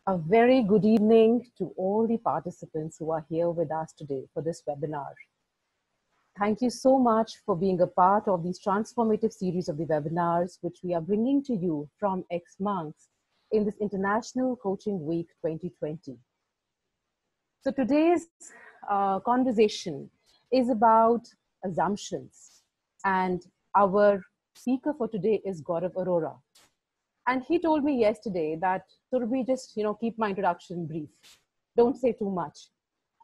A very good evening to all the participants who are here with us today for this webinar. Thank you so much for being a part of these transformative series of the webinars, which we are bringing to you from X-Monks in this International Coaching Week 2020. So today's conversation is about assumptions, and our speaker for today is Gaurav Arora. And he told me yesterday that, Surabhi, just, keep my introduction brief. Don't say too much.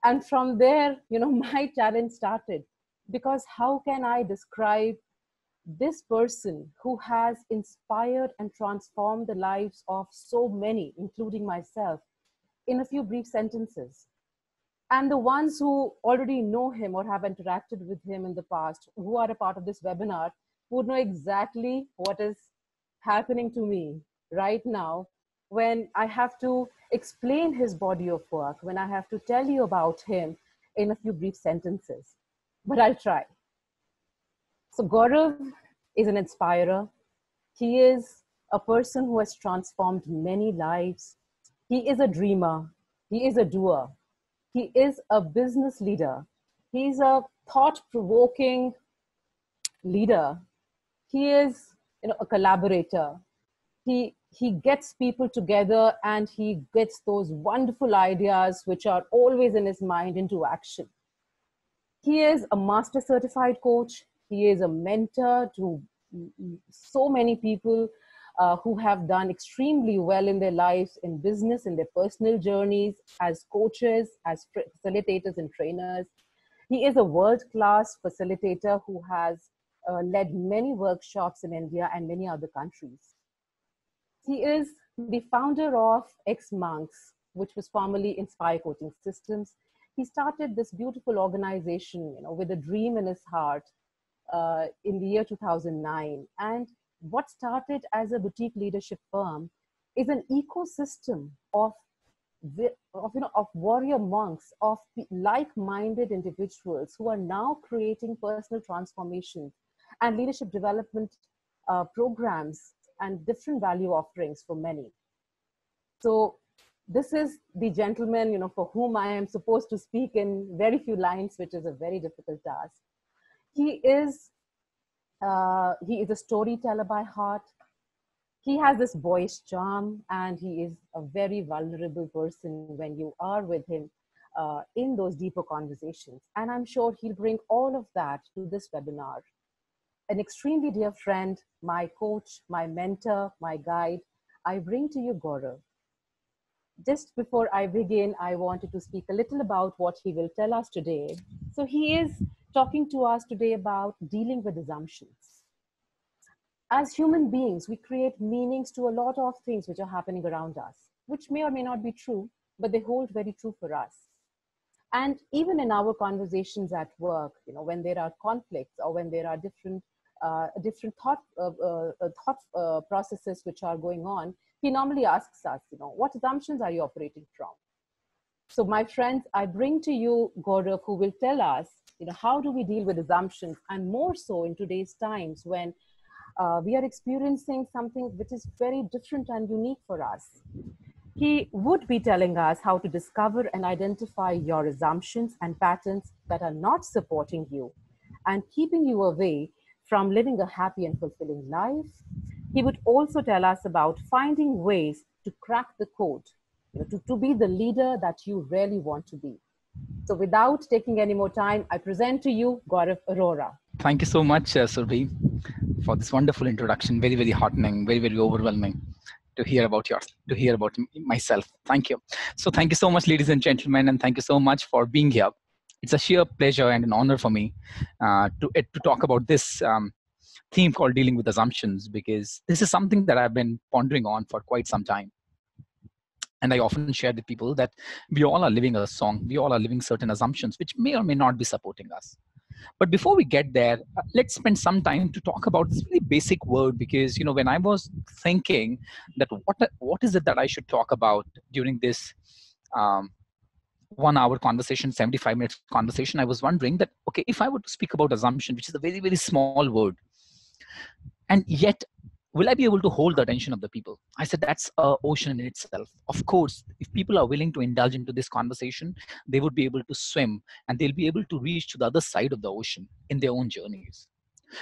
And from there, my challenge started, because how can I describe this person who has inspired and transformed the lives of so many, including myself, in a few brief sentences? And the ones who already know him or have interacted with him in the past, who are a part of this webinar, would know exactly what is happening to me right now when I have to explain his body of work, when I have to tell you about him in a few brief sentences. But I'll try. So Gaurav is an inspirer. He is a person who has transformed many lives. He is a dreamer. He is a doer. He is a business leader. He's a thought-provoking leader. He is, a collaborator. He gets people together and he gets those wonderful ideas which are always in his mind into action. He is a master certified coach. He is a mentor to so many people who have done extremely well in their lives, in business, in their personal journeys, as coaches, as facilitators and trainers. He is a world-class facilitator who has led many workshops in India and many other countries. He is the founder of X-Monks, which was formerly Inspire Coaching Systems. He started this beautiful organization, with a dream in his heart in the year 2009. And what started as a boutique leadership firm is an ecosystem of warrior monks, of like-minded individuals who are now creating personal transformation and leadership development programs and different value offerings for many. So this is the gentleman, for whom I am supposed to speak in very few lines, which is a very difficult task. He is a storyteller by heart. He has this boyish charm, and he is a very vulnerable person when you are with him in those deeper conversations. And I'm sure he'll bring all of that to this webinar. An extremely dear friend, my coach, my mentor, my guide, I bring to you Gaurav. Just before I begin, I wanted to speak a little about what he will tell us today. So he is talking to us today about dealing with assumptions. As human beings, we create meanings to a lot of things which are happening around us, which may or may not be true, but they hold very true for us. And even in our conversations at work, when there are conflicts or when there are different thought processes which are going on, he normally asks us, what assumptions are you operating from? So my friends, I bring to you Gaurav, who will tell us, how do we deal with assumptions, and more so in today's times when we are experiencing something which is very different and unique for us. He would be telling us how to discover and identify your assumptions and patterns that are not supporting you and keeping you away from living a happy and fulfilling life. He would also tell us about finding ways to crack the code, to be the leader that you really want to be. So without taking any more time, I present to you Gaurav Arora. Thank you so much, Surabhi, for this wonderful introduction. Very, very heartening, very, very overwhelming to hear about myself. Thank you. So thank you so much, ladies and gentlemen, and thank you so much for being here. It's a sheer pleasure and an honor for me to talk about this theme called dealing with assumptions, because this is something that I've been pondering on for quite some time. And I often share with people that we all are living a song. We all are living certain assumptions, which may or may not be supporting us. But before we get there, let's spend some time to talk about this really basic word, because, when I was thinking that what is it that I should talk about during this 1 hour conversation, 75 minutes conversation, I was wondering that, okay, if I were to speak about assumption, which is a very, very small word, and yet will I be able to hold the attention of the people? I said, that's a ocean in itself. Of course, if people are willing to indulge into this conversation, they would be able to swim and they'll be able to reach to the other side of the ocean in their own journeys.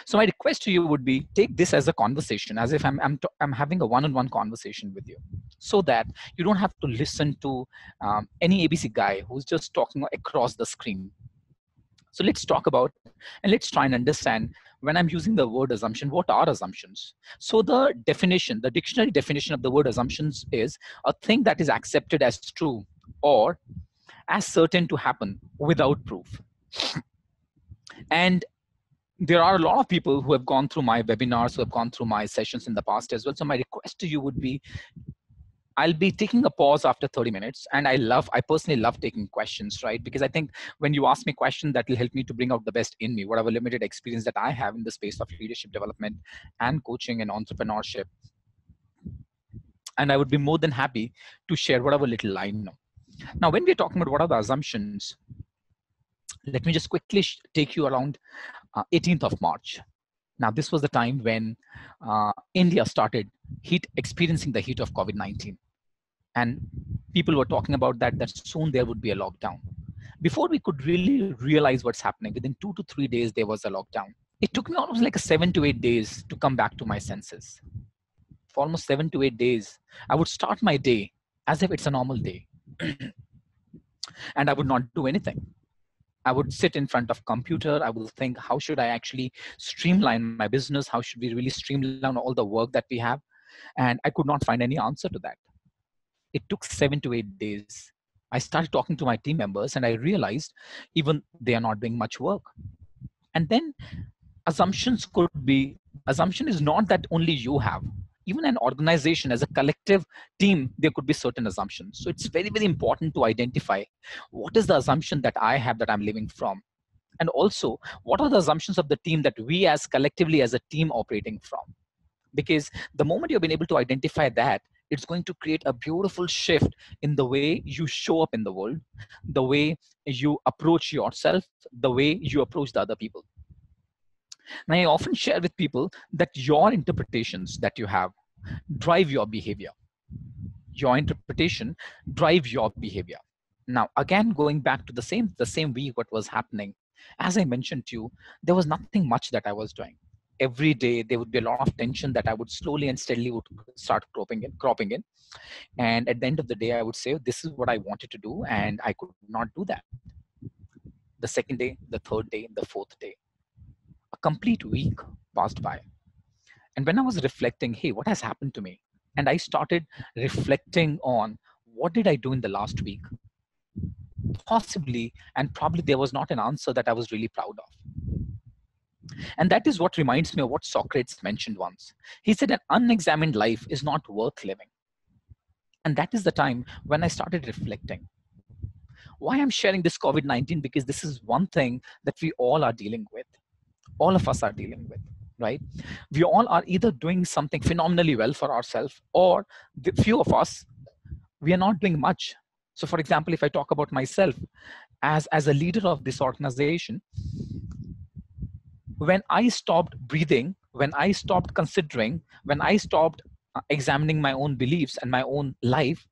So my request to you would be, take this as a conversation, as if I'm having a one-on-one conversation with you, so that you don't have to listen to any ABC guy who's just talking across the screen. So let's talk about and let's try and understand, when I'm using the word assumption, what are assumptions? So the definition, the dictionary definition of the word assumptions is a thing that is accepted as true or as certain to happen without proof. And there are a lot of people who have gone through my webinars, who have gone through my sessions in the past as well. So my request to you would be, I'll be taking a pause after 30 minutes. And I personally love taking questions, right? Because I think when you ask me questions, that will help me to bring out the best in me, whatever limited experience that I have in the space of leadership development and coaching and entrepreneurship. And I would be more than happy to share whatever little I know. Now, when we're talking about what are the assumptions, let me just quickly take you around 18th of March. Now, this was the time when India started experiencing the heat of COVID-19. And people were talking about that soon there would be a lockdown. Before we could really realize what's happening, within 2 to 3 days, there was a lockdown. It took me almost like 7 to 8 days to come back to my senses. For almost 7 to 8 days, I would start my day as if it's a normal day. And I would not do anything. I would sit in front of computer. I will think, how should I actually streamline my business? How should we really streamline all the work that we have? And I could not find any answer to that. It took 7 to 8 days. I started talking to my team members and I realized even they are not doing much work. And then assumption is not that only you have. Even an organization as a collective team, there could be certain assumptions. So it's very, very important to identify what is the assumption that I have that I'm living from. And also, what are the assumptions of the team that we as collectively as a team operating from? Because the moment you've been able to identify that, it's going to create a beautiful shift in the way you show up in the world, the way you approach yourself, the way you approach the other people. And I often share with people that your interpretations that you have drive your behavior. Your interpretation drive your behavior. Now, again, going back to the same week, what was happening, as I mentioned to you, there was nothing much that I was doing. Every day, there would be a lot of tension that I would slowly and steadily would start cropping in. And at the end of the day, I would say, this is what I wanted to do, and I could not do that. The second day, the third day, the fourth day, a complete week passed by. And when I was reflecting, hey, what has happened to me? And I started reflecting on what did I do in the last week? Possibly, and probably there was not an answer that I was really proud of. And that is what reminds me of what Socrates mentioned once. He said, an unexamined life is not worth living. And that is the time when I started reflecting. Why I'm sharing this COVID-19? Because this is one thing that we all are dealing with. All of us are dealing with, right? We all are either doing something phenomenally well for ourselves, or the few of us, we are not doing much. So for example, if I talk about myself as a leader of this organization, when I stopped breathing, when I stopped considering, when I stopped examining my own beliefs and my own life,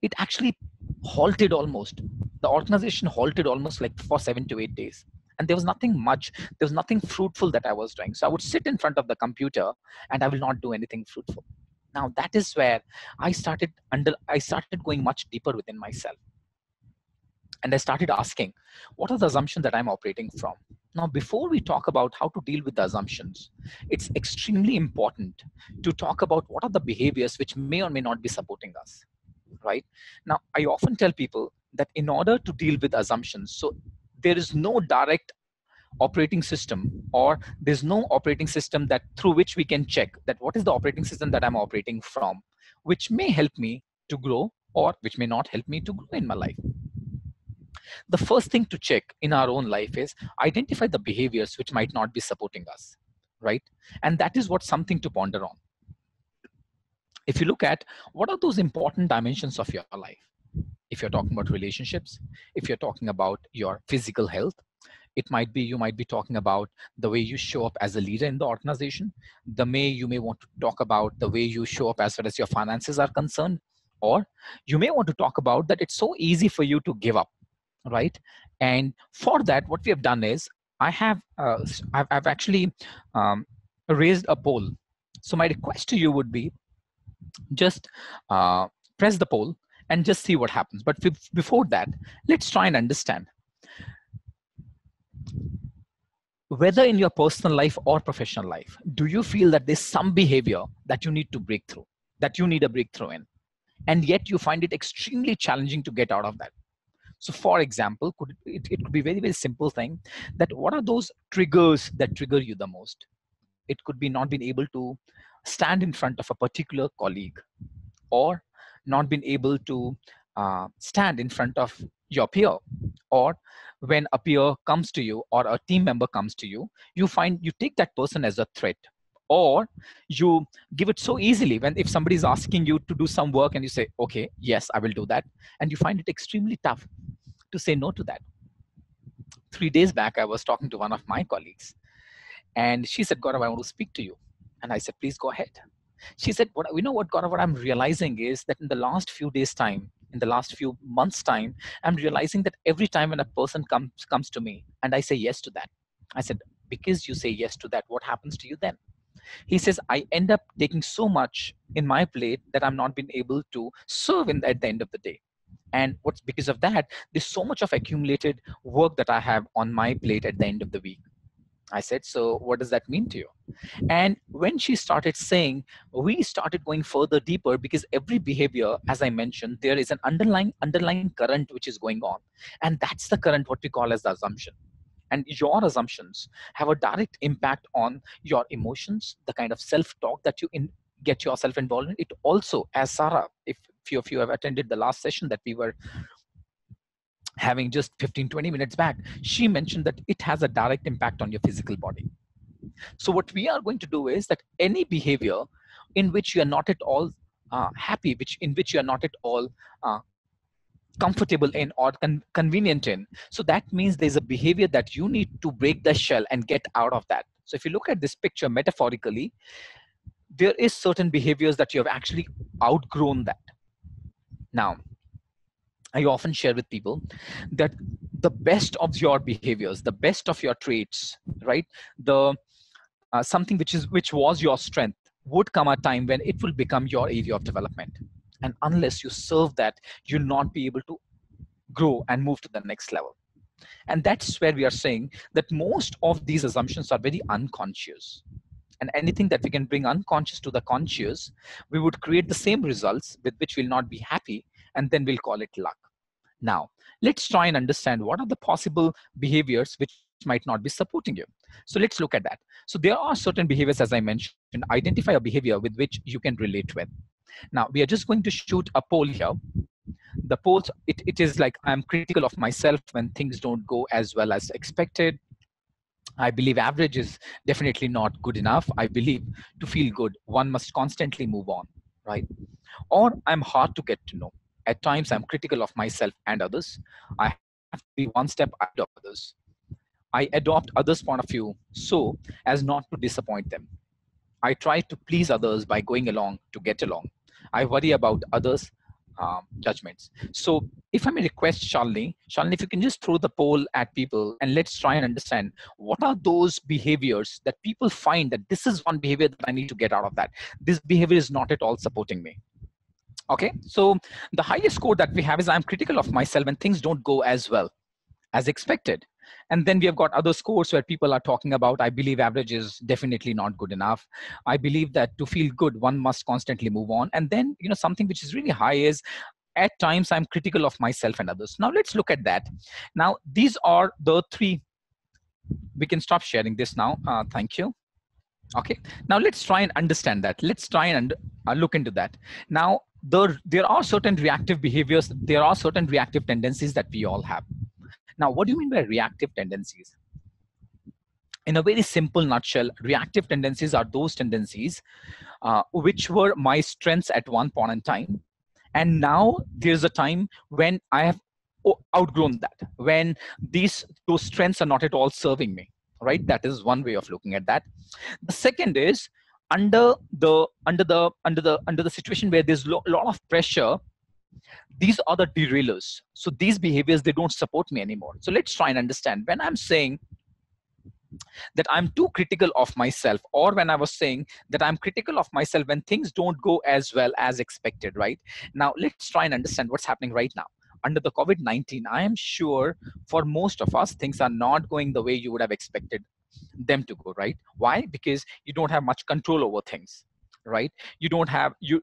it actually halted almost. The organization halted almost like for 7 to 8 days. And there was nothing much, there was nothing fruitful that I was doing. So I would sit in front of the computer and I will not do anything fruitful. Now that is where I started going much deeper within myself. And I started asking, what are the assumptions that I'm operating from? Now, before we talk about how to deal with the assumptions, it's extremely important to talk about what are the behaviors which may or may not be supporting us, right? Now, I often tell people that in order to deal with assumptions, so there is no direct operating system, or there's no operating system that through which we can check that what is the operating system that I'm operating from, which may help me to grow or which may not help me to grow in my life. The first thing to check in our own life is identify the behaviors which might not be supporting us, right? And that is what's something to ponder on. If you look at what are those important dimensions of your life, if you're talking about relationships, if you're talking about your physical health, It might be you might be talking about the way you show up as a leader in the organization. The way you may want to talk about the way you show up as far as your finances are concerned, or you may want to talk about that it's so easy for you to give up, right? And for that, what we have done is I've actually um, raised a poll. So my request to you would be just press the poll and just see what happens. But before that, let's try and understand whether in your personal life or professional life, do you feel that there's some behavior that you need to break through, that you need a breakthrough in, and yet you find it extremely challenging to get out of that? So for example, it could be very, very simple thing that what are those triggers that trigger you the most? It could be not being able to stand in front of a particular colleague, or not being able to stand in front of your peer, or when a peer comes to you or a team member comes to you, you find you take that person as a threat, or you give it so easily when if somebody is asking you to do some work and you say, okay, yes, I will do that, and you find it extremely tough to say no to that. 3 days back, I was talking to one of my colleagues, and she said, Gaurav, I want to speak to you. And I said, please go ahead. She said, you know what, Gaurav, what I'm realizing is that in the last few days' time, in the last few months' time, I'm realizing that every time when a person comes to me and I say yes to that, I said, because you say yes to that, what happens to you then? He says, I end up taking so much in my plate that I'm not being able to serve at the end of the day. And what's because of that, there's so much of accumulated work that I have on my plate at the end of the week. I said, so what does that mean to you? And when she started saying, we started going further deeper, because every behavior, as I mentioned, there is an underlying current which is going on. And that's the current what we call as the assumption. And your assumptions have a direct impact on your emotions, the kind of self-talk that you get yourself involved in. It also, as Sarah, if few of you have attended the last session that we were having just 15-20 minutes back, she mentioned that it has a direct impact on your physical body. So what we are going to do is that any behavior in which you are not at all happy, in which you are not at all comfortable in or convenient in, so that means there's a behavior that you need to break the shell and get out of that. So if you look at this picture metaphorically, there is certain behaviors that you have actually outgrown that. Now, I often share with people that the best of your behaviors, the best of your traits, right? The something which was your strength would come a time when it will become your area of development. And unless you serve that, you'll not be able to grow and move to the next level. And that's where we are saying that most of these assumptions are very unconscious. And anything that we can bring unconscious to the conscious, we would create the same results with which we'll not be happy, and then we'll call it luck. Now, let's try and understand what are the possible behaviors which might not be supporting you. So let's look at that. So there are certain behaviors, as I mentioned, identify a behavior with which you can relate with. Now, we are just going to shoot a poll here. The polls, it is like, I'm critical of myself when things don't go as well as expected. I believe average is definitely not good enough. I believe to feel good, one must constantly move on, right? Or I'm hard to get to know. At times, I'm critical of myself and others. I have to be one step ahead of others. I adopt others' point of view so as not to disappoint them. I try to please others by going along to get along. I worry about others' judgments. So if I may request Shalini, if you can just throw the poll at people and let's try and understand what are those behaviors that people find that this is one behavior that I need to get out of that. This behavior is not at all supporting me. Okay, so the highest score that we have is I'm critical of myself when things don't go as well as expected. And then we have got other scores where people are talking about, I believe average is definitely not good enough. I believe that to feel good, one must constantly move on. And then, something which is really high is, at times, I'm critical of myself and others. Now, let's look at that. Now, these are the three. We can stop sharing this now. Thank you. Okay. Now, let's try and understand that. Let's try and look into that. Now, there are certain reactive behaviors. There are certain reactive tendencies that we all have. Now, what do you mean by reactive tendencies? In a very simple nutshell, reactive tendencies are those tendencies which were my strengths at one point in time. And now there's a time when I have outgrown that, when those strengths are not at all serving me, right? That is one way of looking at that. The second is, under the situation where there's lot of pressure, these are the derailers. So these behaviors, they don't support me anymore. So let's try and understand. When I'm saying that I'm too critical of myself, or when I was saying that I'm critical of myself when things don't go as well as expected, right? Now, let's try and understand what's happening right now. Under the COVID-19, I am sure for most of us, things are not going the way you would have expected them to go, right? Why? Because you don't have much control over things, right? You don't have, you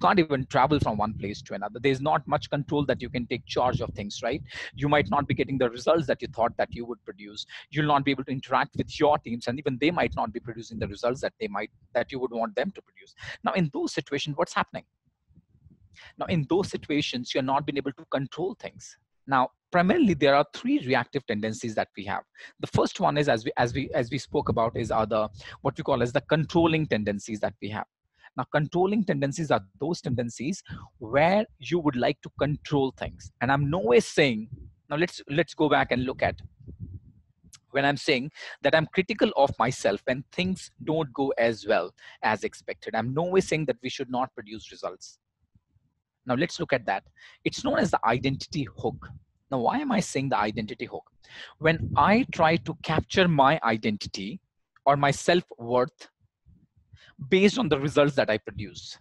can't even travel from one place to another. There's not much control that you can take charge of things, right? You might not be getting the results that you thought that you would produce. You'll not be able to interact with your teams, and even they might not be producing the results that you would want them to produce. Now, in those situations, what's happening? Now, in those situations, you're not being able to control things. Now, primarily, there are three reactive tendencies that we have. The first one is, as we spoke about, is are the what we call as the controlling tendencies that we have. Now, controlling tendencies are those tendencies where you would like to control things. And I'm no way saying, now let's go back and look at when I'm saying that I'm critical of myself when things don't go as well as expected. I'm no way saying that we should not produce results. Now let's look at that. It's known as the identity hook. Now, why am I saying the identity hook? When I try to capture my identity or my self-worth based on the results that I produce.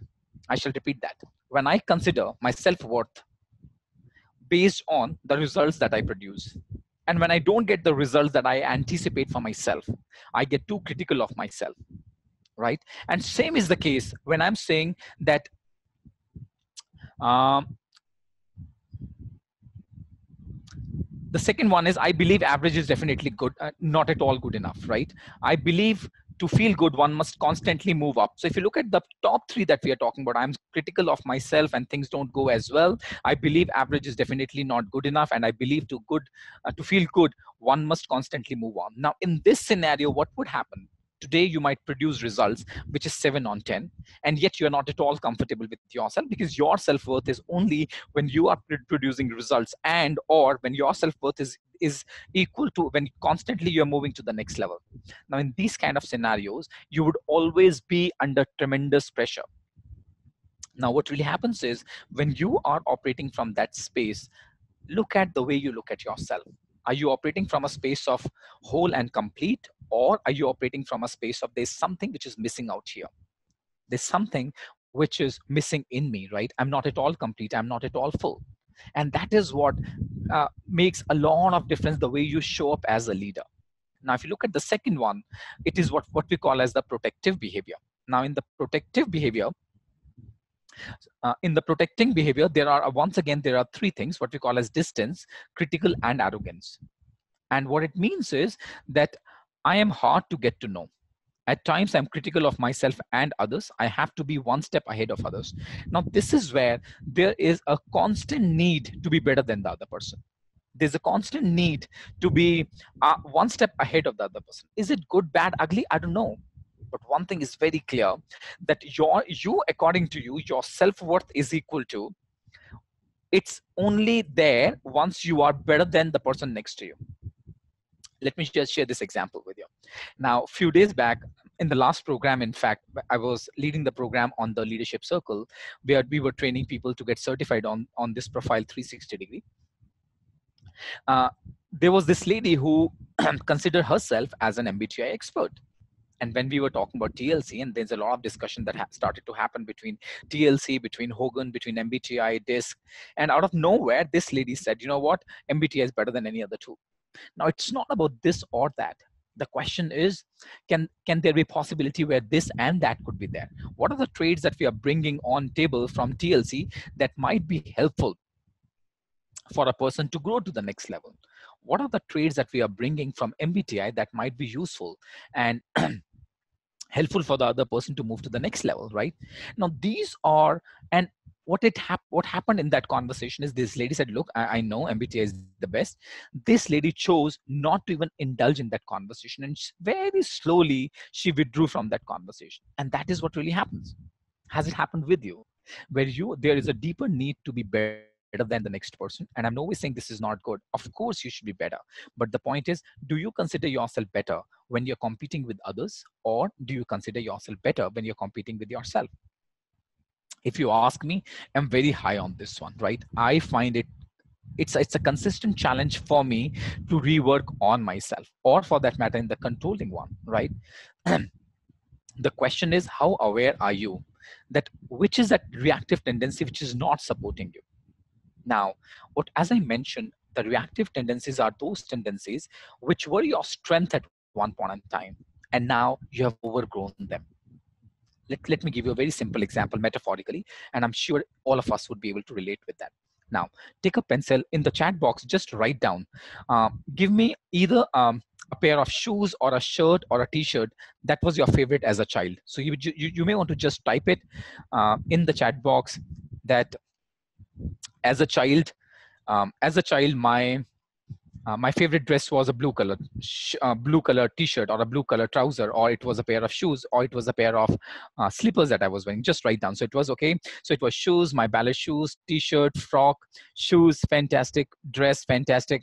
I shall repeat that. When I consider my self-worth based on the results that I produce, and when I don't get the results that I anticipate for myself, I get too critical of myself, right? And same is the case when I'm saying that um, the second one is, I believe average is definitely good, not at all good enough, right? I believe to feel good, one must constantly move up. So if you look at the top three that we are talking about, I'm critical of myself and things don't go as well. I believe average is definitely not good enough. And I believe to feel good, one must constantly move on. Now, in this scenario, what would happen? Today, you might produce results, which is 7 on 10, and yet you're not at all comfortable with yourself, because your self-worth is only when you are producing results, and or when your self-worth is equal to when constantly you're moving to the next level. Now, in these kind of scenarios, you would always be under tremendous pressure. Now, what really happens is, when you are operating from that space, look at the way you look at yourself. Are you operating from a space of whole and complete, or are you operating from a space of there's something which is missing out here? There's something which is missing in me, right? I'm not at all complete. I'm not at all full. And that is what makes a lot of difference the way you show up as a leader. Now, if you look at the second one, it is what we call as the protective behavior. Now, in the protective behavior, in the protecting behavior, there are, once again, there are three things, what we call as distance, critical, and arrogance. And what it means is that I am hard to get to know. At times, I'm critical of myself and others. I have to be one step ahead of others. Now, this is where there is a constant need to be better than the other person. There's a constant need to be one step ahead of the other person. Is it good, bad, ugly? I don't know. But one thing is very clear, that according to you, your self-worth is equal to, it's only there once you are better than the person next to you. Let me just share this example with you. Now, a few days back, in the last program, in fact, I was leading the program on the leadership circle, where we were training people to get certified on this profile 360 degree. There was this lady who considered herself as an MBTI expert. And when we were talking about TLC, and there's a lot of discussion that started to happen between TLC, between Hogan, between MBTI, DISC, and out of nowhere, this lady said, you know what, MBTI is better than any other tool. Now, it's not about this or that. The question is, can there be possibility where this and that could be there? What are the traits that we are bringing on table from TLC that might be helpful for a person to grow to the next level? What are the traits that we are bringing from MBTI that might be useful and helpful for the other person to move to the next level, right? Now, these are, and what happened in that conversation is, this lady said, look, I know MBTI is the best. This lady chose not to even indulge in that conversation, and very slowly she withdrew from that conversation. And that is what really happens. Has it happened with you, where there is a deeper need to be better better than the next person. And I'm always saying this is not good. Of course, you should be better. But the point is, do you consider yourself better when you're competing with others, or do you consider yourself better when you're competing with yourself? If you ask me, I'm very high on this one, right? I find it's a consistent challenge for me to rework on myself, or for that matter, in the controlling one, right? The question is, how aware are you that which is that reactive tendency which is not supporting you? Now, what, as I mentioned, the reactive tendencies are those tendencies which were your strength at one point in time, and now you have overgrown them. Let me give you a very simple example metaphorically, and I'm sure all of us would be able to relate with that. Now, take a pencil in the chat box, just write down, give me either a pair of shoes or a shirt or a t-shirt that was your favorite as a child. So you may want to just type it in the chat box that as a child, my favorite dress was a blue color t-shirt or a blue color trouser, or it was a pair of shoes, or it was a pair of slippers that I was wearing. Just write down. So it was okay. So it was shoes, my ballet shoes, t-shirt, frock, shoes, fantastic, dress, fantastic.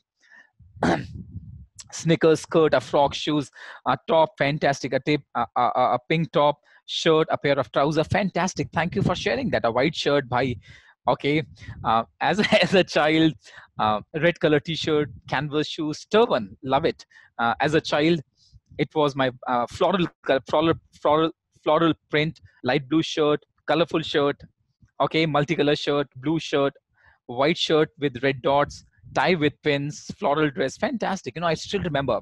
Sneakers, skirt, a frock, shoes, a top, fantastic, a pink top, shirt, a pair of trousers, fantastic. Thank you for sharing that. A white shirt, by okay. As as a child, red color t-shirt, canvas shoes, turban, love it. As a child, it was my floral print, light blue shirt, colorful shirt, okay, multicolor shirt, blue shirt, white shirt with red dots, tie with pins, floral dress, fantastic. I still remember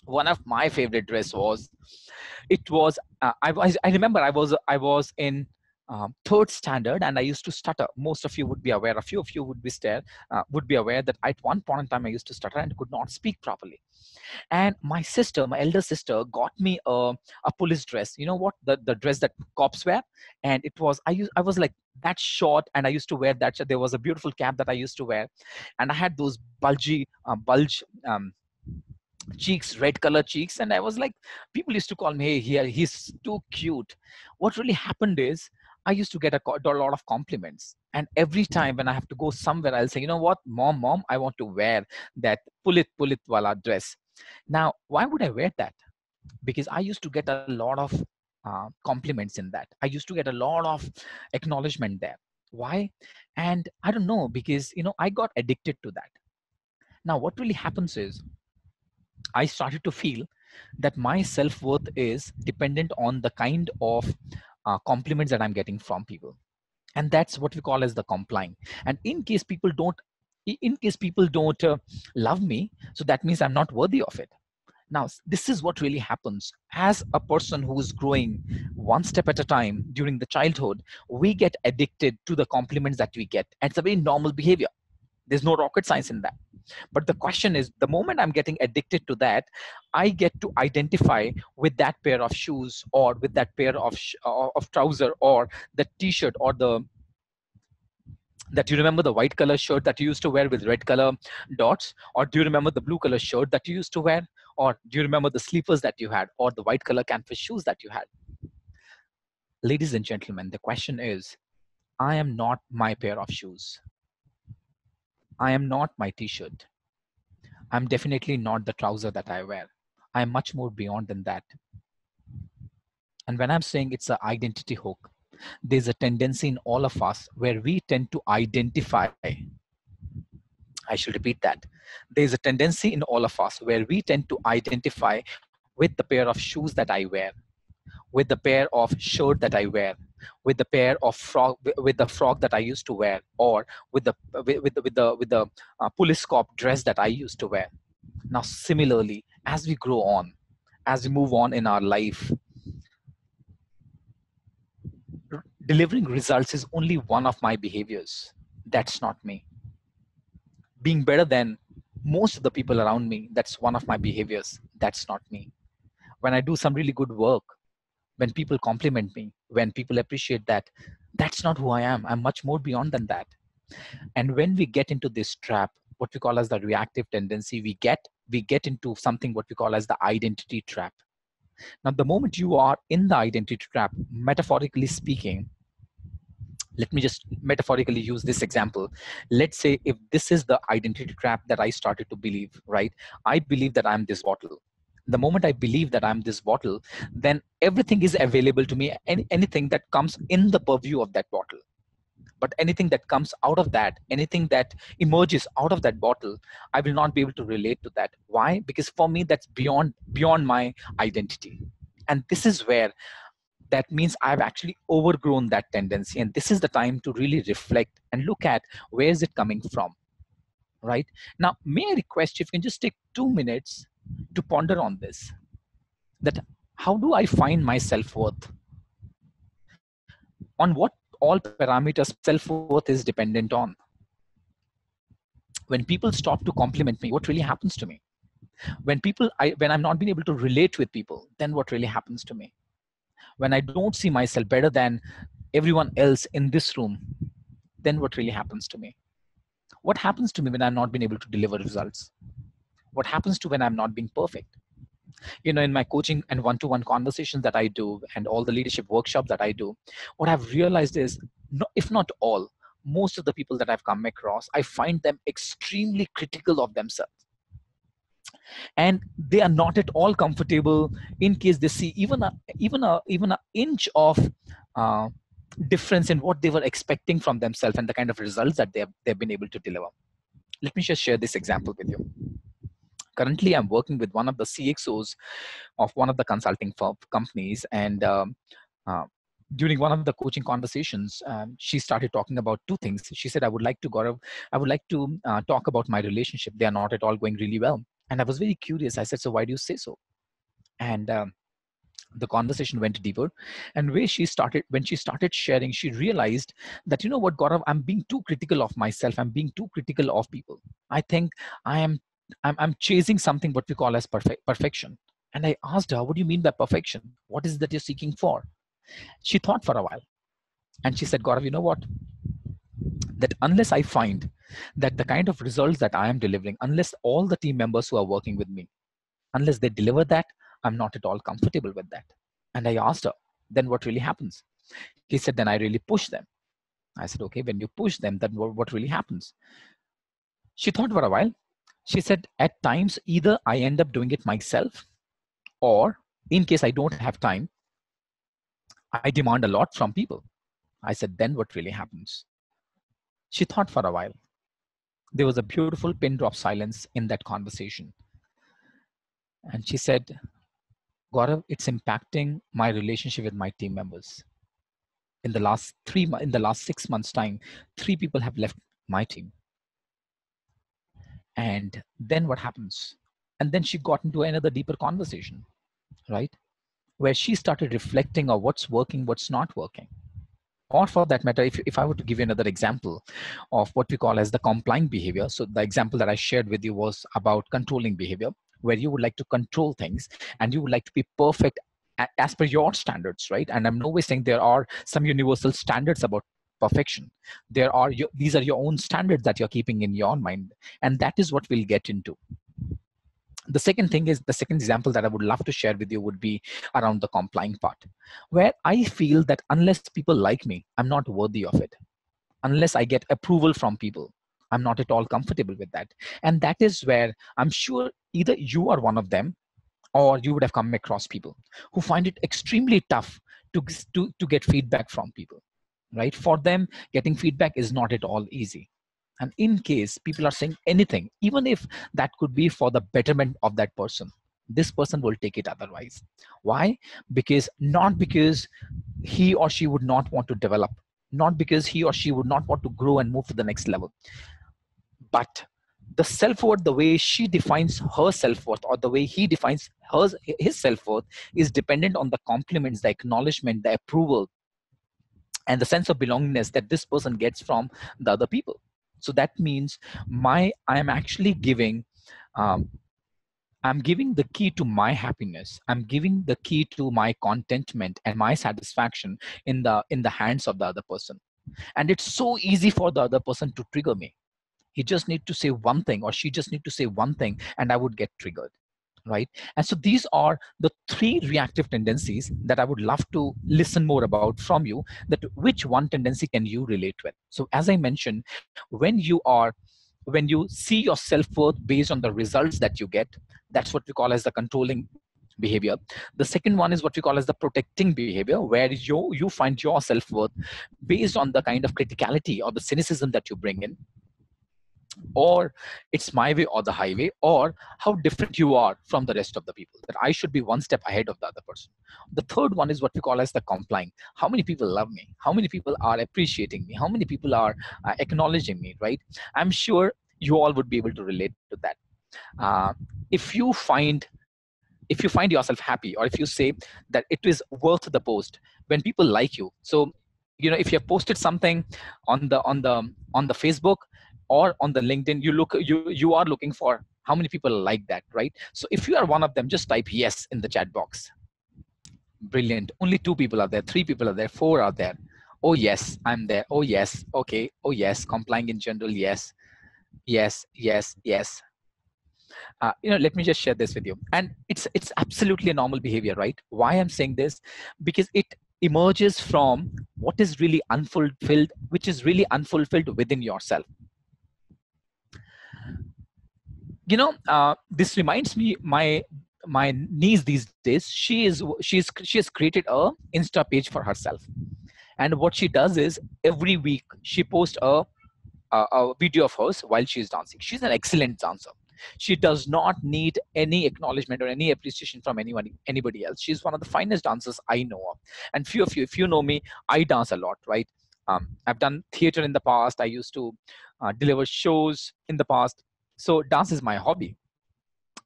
one of my favorite dress was, it was I remember I was in third standard, and I used to stutter. Most of you would be aware, a few of you would be aware that at one point in time I used to stutter and could not speak properly. And my sister, my elder sister, got me a police dress. You know what, the dress that cops wear. And it was, I was like that short, and I used to wear that. There was a beautiful cap that I used to wear, and I had those bulge cheeks, red color cheeks. And I was like, people used to call me, hey, here, he's too cute. What really happened is, I used to get a lot of compliments. And every time when I have to go somewhere, I'll say, you know what, mom, I want to wear that pulit wala dress. Now, why would I wear that? Because I used to get a lot of compliments in that. I used to get a lot of acknowledgement there. Why? And I don't know, because I got addicted to that. Now, what really happens is, I started to feel that my self-worth is dependent on the kind of compliments that I'm getting from people. And that's what we call as the complying. And in case people don't love me, so that means I'm not worthy of it. Now, this is what really happens. As a person who is growing one step at a time during the childhood, we get addicted to the compliments that we get. And it's a very normal behavior. There's no rocket science in that. But the question is, the moment I'm getting addicted to that, I get to identify with that pair of shoes, or with that pair of trouser, or the t-shirt, or that you remember the white color shirt that you used to wear with red color dots, or do you remember the blue color shirt that you used to wear, or do you remember the sleepers that you had, or the white color canvas shoes that you had? Ladies and gentlemen, the question is, I am not my pair of shoes. I am not my t-shirt. I'm definitely not the trouser that I wear. I'm much more beyond than that. And when I'm saying it's an identity hook, there's a tendency in all of us where we tend to identify. I should repeat that. There's a tendency in all of us where we tend to identify with the pair of shoes that I wear, with the pair of shirt that I wear, with the pair of with the frock that I used to wear, or with the police cop dress that I used to wear. Now, similarly, as we grow on, as we move on in our life, delivering results is only one of my behaviors. That's not me. Being better than most of the people around me, that's one of my behaviors. That's not me. When I do some really good work, when people compliment me, when people appreciate that, that's not who I am. I'm much more beyond than that. And when we get into this trap, what we call as the reactive tendency, we get into something what we call as the identity trap. Now, the moment you are in the identity trap, metaphorically speaking, Let me just metaphorically use this example. Let's say if this is the identity trap that I started to believe, right? I believe that I'm this bottle. The moment I believe that I'm this bottle, then everything is available to me, anything that comes in the purview of that bottle. But anything that comes out of that, anything that emerges out of that bottle, I will not be able to relate to that. Why? Because for me, that's beyond my identity. And this is where, that means I've actually overgrown that tendency. And this is the time to really reflect and look at where is it coming from, right? Now, may I request if you can just take 2 minutes to ponder on this, that how do I find my self-worth? On what all parameters my self-worth is dependent on? When people stop to compliment me, what really happens to me? When I'm not being able to relate with people, then what really happens to me? When I don't see myself better than everyone else in this room, then what really happens to me? What happens to me when I'm not being able to deliver results? What happens to when I'm not being perfect? In my coaching and one-to-one conversations that I do, and all the leadership workshops that I do, what I've realized is, if not all, most of the people that I've come across, I find them extremely critical of themselves. And they are not at all comfortable in case they see even a inch of uh, difference in what they were expecting from themselves and the kind of results that they've been able to deliver. Let me just share this example with you. Currently, I'm working with one of the CXOs of one of the consulting companies, and uh, during one of the coaching conversations, she started talking about two things. She said, I would like to talk about my relationship. They are not at all going really well. And I was very curious. I said, so why do you say so? And the conversation went deeper. And when she started sharing, she realized that, you know what, Gaurav, I'm being too critical of myself. I'm being too critical of people. I think I'm chasing something what we call as perfection. And I asked her, what do you mean by perfection? What is it that you're seeking for? She thought for a while. And she said, Gaurav, you know what? That unless I find that the kind of results that I am delivering, unless all the team members who are working with me, unless they deliver that, I'm not at all comfortable with that. And I asked her, then what really happens? He said, then I really push them. I said, okay, when you push them, then what really happens? She thought for a while. She said, at times, either I end up doing it myself, or in case I don't have time, I demand a lot from people. I said, then what really happens? She thought for a while. There was a beautiful pin drop silence in that conversation. And she said, Gaurav, it's impacting my relationship with my team members. In the last 6 months' time, 3 people have left my team. And then what happens? And then she got into another deeper conversation, right? Where she started reflecting on what's working, what's not working. Or for that matter, if I were to give you another example of what we call as the complying behavior. So the example that I shared with you was about controlling behavior, where you would like to control things and you would like to be perfect as per your standards, right? And I'm no way saying there are some universal standards about perfection. These are your own standards that you're keeping in your mind. And that is what we'll get into. The second example that I would love to share with you would be around the complying part, where I feel that unless people like me, I'm not worthy of it. Unless I get approval from people, I'm not at all comfortable with that. And that is where I'm sure either you are one of them, or you would have come across people who find it extremely tough to get feedback from people, right? For them, getting feedback is not at all easy. And in case people are saying anything, even if that could be for the betterment of that person, this person will take it otherwise. Why? Not because he or she would not want to develop, not because he or she would not want to grow and move to the next level, but the self-worth, the way she defines her self-worth, or the way he defines his self-worth, is dependent on the compliments, the acknowledgement, the approval, and the sense of belongingness that this person gets from the other people. So that means I am actually giving um, I'm giving the key to my happiness. I'm giving the key to my contentment and my satisfaction in the hands of the other person. And it's so easy for the other person to trigger me. He just need to say one thing, or she just need to say one thing, and I would get triggered. right? And so these are the three reactive tendencies that I would love to listen more about from you, that which one tendency can you relate with. So as I mentioned, when you see your self-worth based on the results that you get, that's what we call as the controlling behavior. The second one is what we call as the protecting behavior, where you find your self-worth based on the kind of criticality or the cynicism that you bring in, or it's my way or the highway, or how different you are from the rest of the people, that I should be one step ahead of the other person. The third one is what we call as the complying. How many people love me? How many people are appreciating me? How many people are acknowledging me, right? I'm sure you all would be able to relate to that. uh, if you find if you find yourself happy, or if you say that it is worth the post when people like you. So if you have posted something on the Facebook or on the LinkedIn, you are looking for how many people like that, right? So if you are one of them, just type yes in the chat box. Brilliant. Only 2 people are there, 3 people are there, 4 are there. Oh yes, I'm there. Oh yes, okay. Oh yes, complying in general. Yes, yes, yes, yes. Let me just share this with you. And it's absolutely a normal behavior, right? Why I'm saying this? Because it emerges from what is really unfulfilled, which is really unfulfilled within yourself. This reminds me, my niece these days, she has created a Insta page for herself. And what she does is every week she posts a video of hers while she's dancing. She's an excellent dancer. She does not need any acknowledgement or any appreciation from anybody else. She's one of the finest dancers I know of. And few of you, if you know me, I dance a lot, right? I've done theater in the past. I used to deliver shows in the past. So dance is my hobby.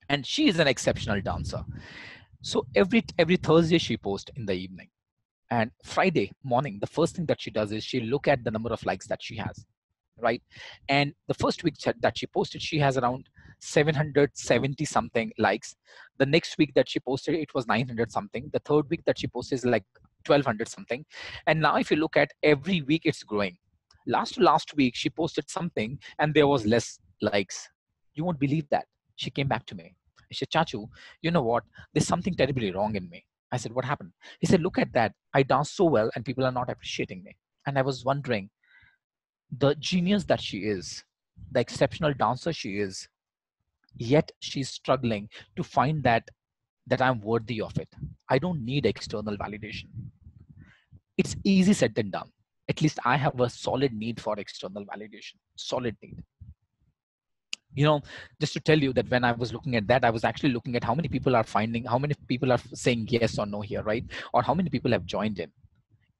And she is an exceptional dancer. So every Thursday she posts in the evening. And Friday morning, the first thing that she does is she look at the number of likes that she has, right? And the first week that she posted, she has around 770 something likes. The next week that she posted, it was 900 something. The third week that she posted is like 1200 something. And now if you look at every week, it's growing. Last week she posted something and there was less likes. You won't believe that. She came back to me. She said, Chachu, you know what? There's something terribly wrong in me. I said, what happened? He said, look at that. I dance so well and people are not appreciating me. And I was wondering, the genius that she is, the exceptional dancer she is, yet she's struggling to find that I'm worthy of it. I don't need external validation. It's easy said than done. At least I have a solid need for external validation, solid need. Just to tell you that when I was looking at that, I was actually looking at how many people are saying yes or no here, right? Or how many people have joined in.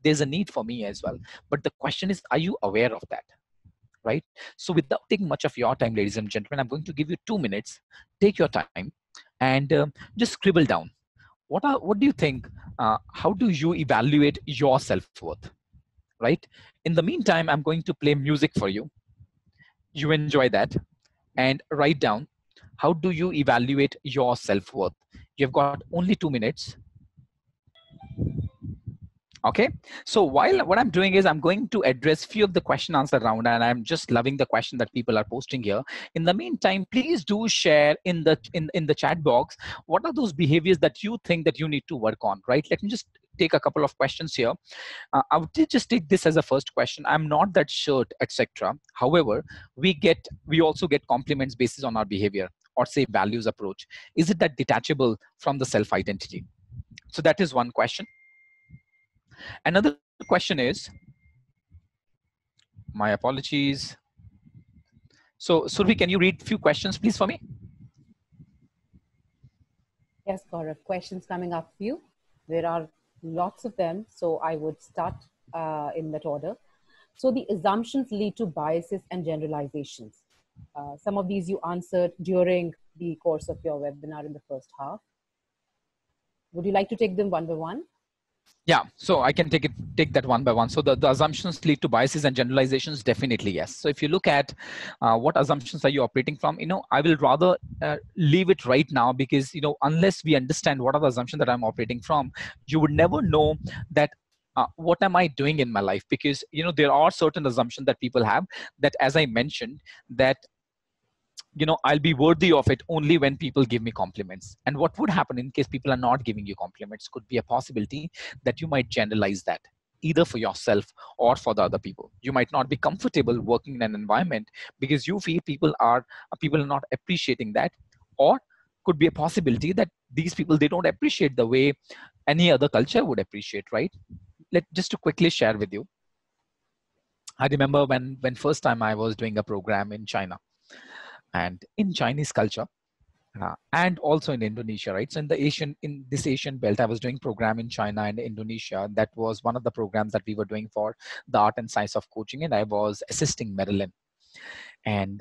There's a need for me as well. But the question is, are you aware of that? Right? So without taking much of your time, ladies and gentlemen, I'm going to give you 2 minutes. Take your time and just scribble down. What do you think? How do you evaluate your self-worth? Right? In the meantime, I'm going to play music for you. You enjoy that and write down, how do you evaluate your self-worth? You've got only 2 minutes. Okay, so while what I'm doing is I'm going to address few of the question answer round, and I'm just loving the question that people are posting here. In the meantime, please do share in the chat box what are those behaviors that you think that you need to work on, right? Let me just take a couple of questions here. I would just take this as a first question. I'm not that shirt, etc. However, we also get compliments based on our behavior, or say values approach. Is it that detachable from the self identity? So that is one question. Another question is, my apologies. So Survi, can you read few questions please for me? Yes, Gaurav, questions coming up for you. There are lots of them, so I would start in that order. So the assumptions lead to biases and generalizations. Some of these you answered during the course of your webinar in the first half. Would you like to take them one by one? Yeah, so I can take that one by one. So the assumptions lead to biases and generalizations, definitely yes. So if you look at what assumptions are you operating from, I will rather leave it right now, because unless we understand what are the assumptions that I'm operating from, you would never know that what am I doing in my life. Because there are certain assumptions that people have, that as I mentioned, that I'll be worthy of it only when people give me compliments. And what would happen in case people are not giving you compliments could be a possibility that you might generalize that either for yourself or for the other people. You might not be comfortable working in an environment because you feel people are not appreciating that, or could be a possibility that these people, they don't appreciate the way any other culture would appreciate, right? Just to quickly share with you, I remember when first time I was doing a program in China and in Chinese culture, and also in Indonesia, right? So in this Asian belt, I was doing program in China and Indonesia. That was one of the programs that we were doing for the art and science of coaching, and I was assisting Marilyn. And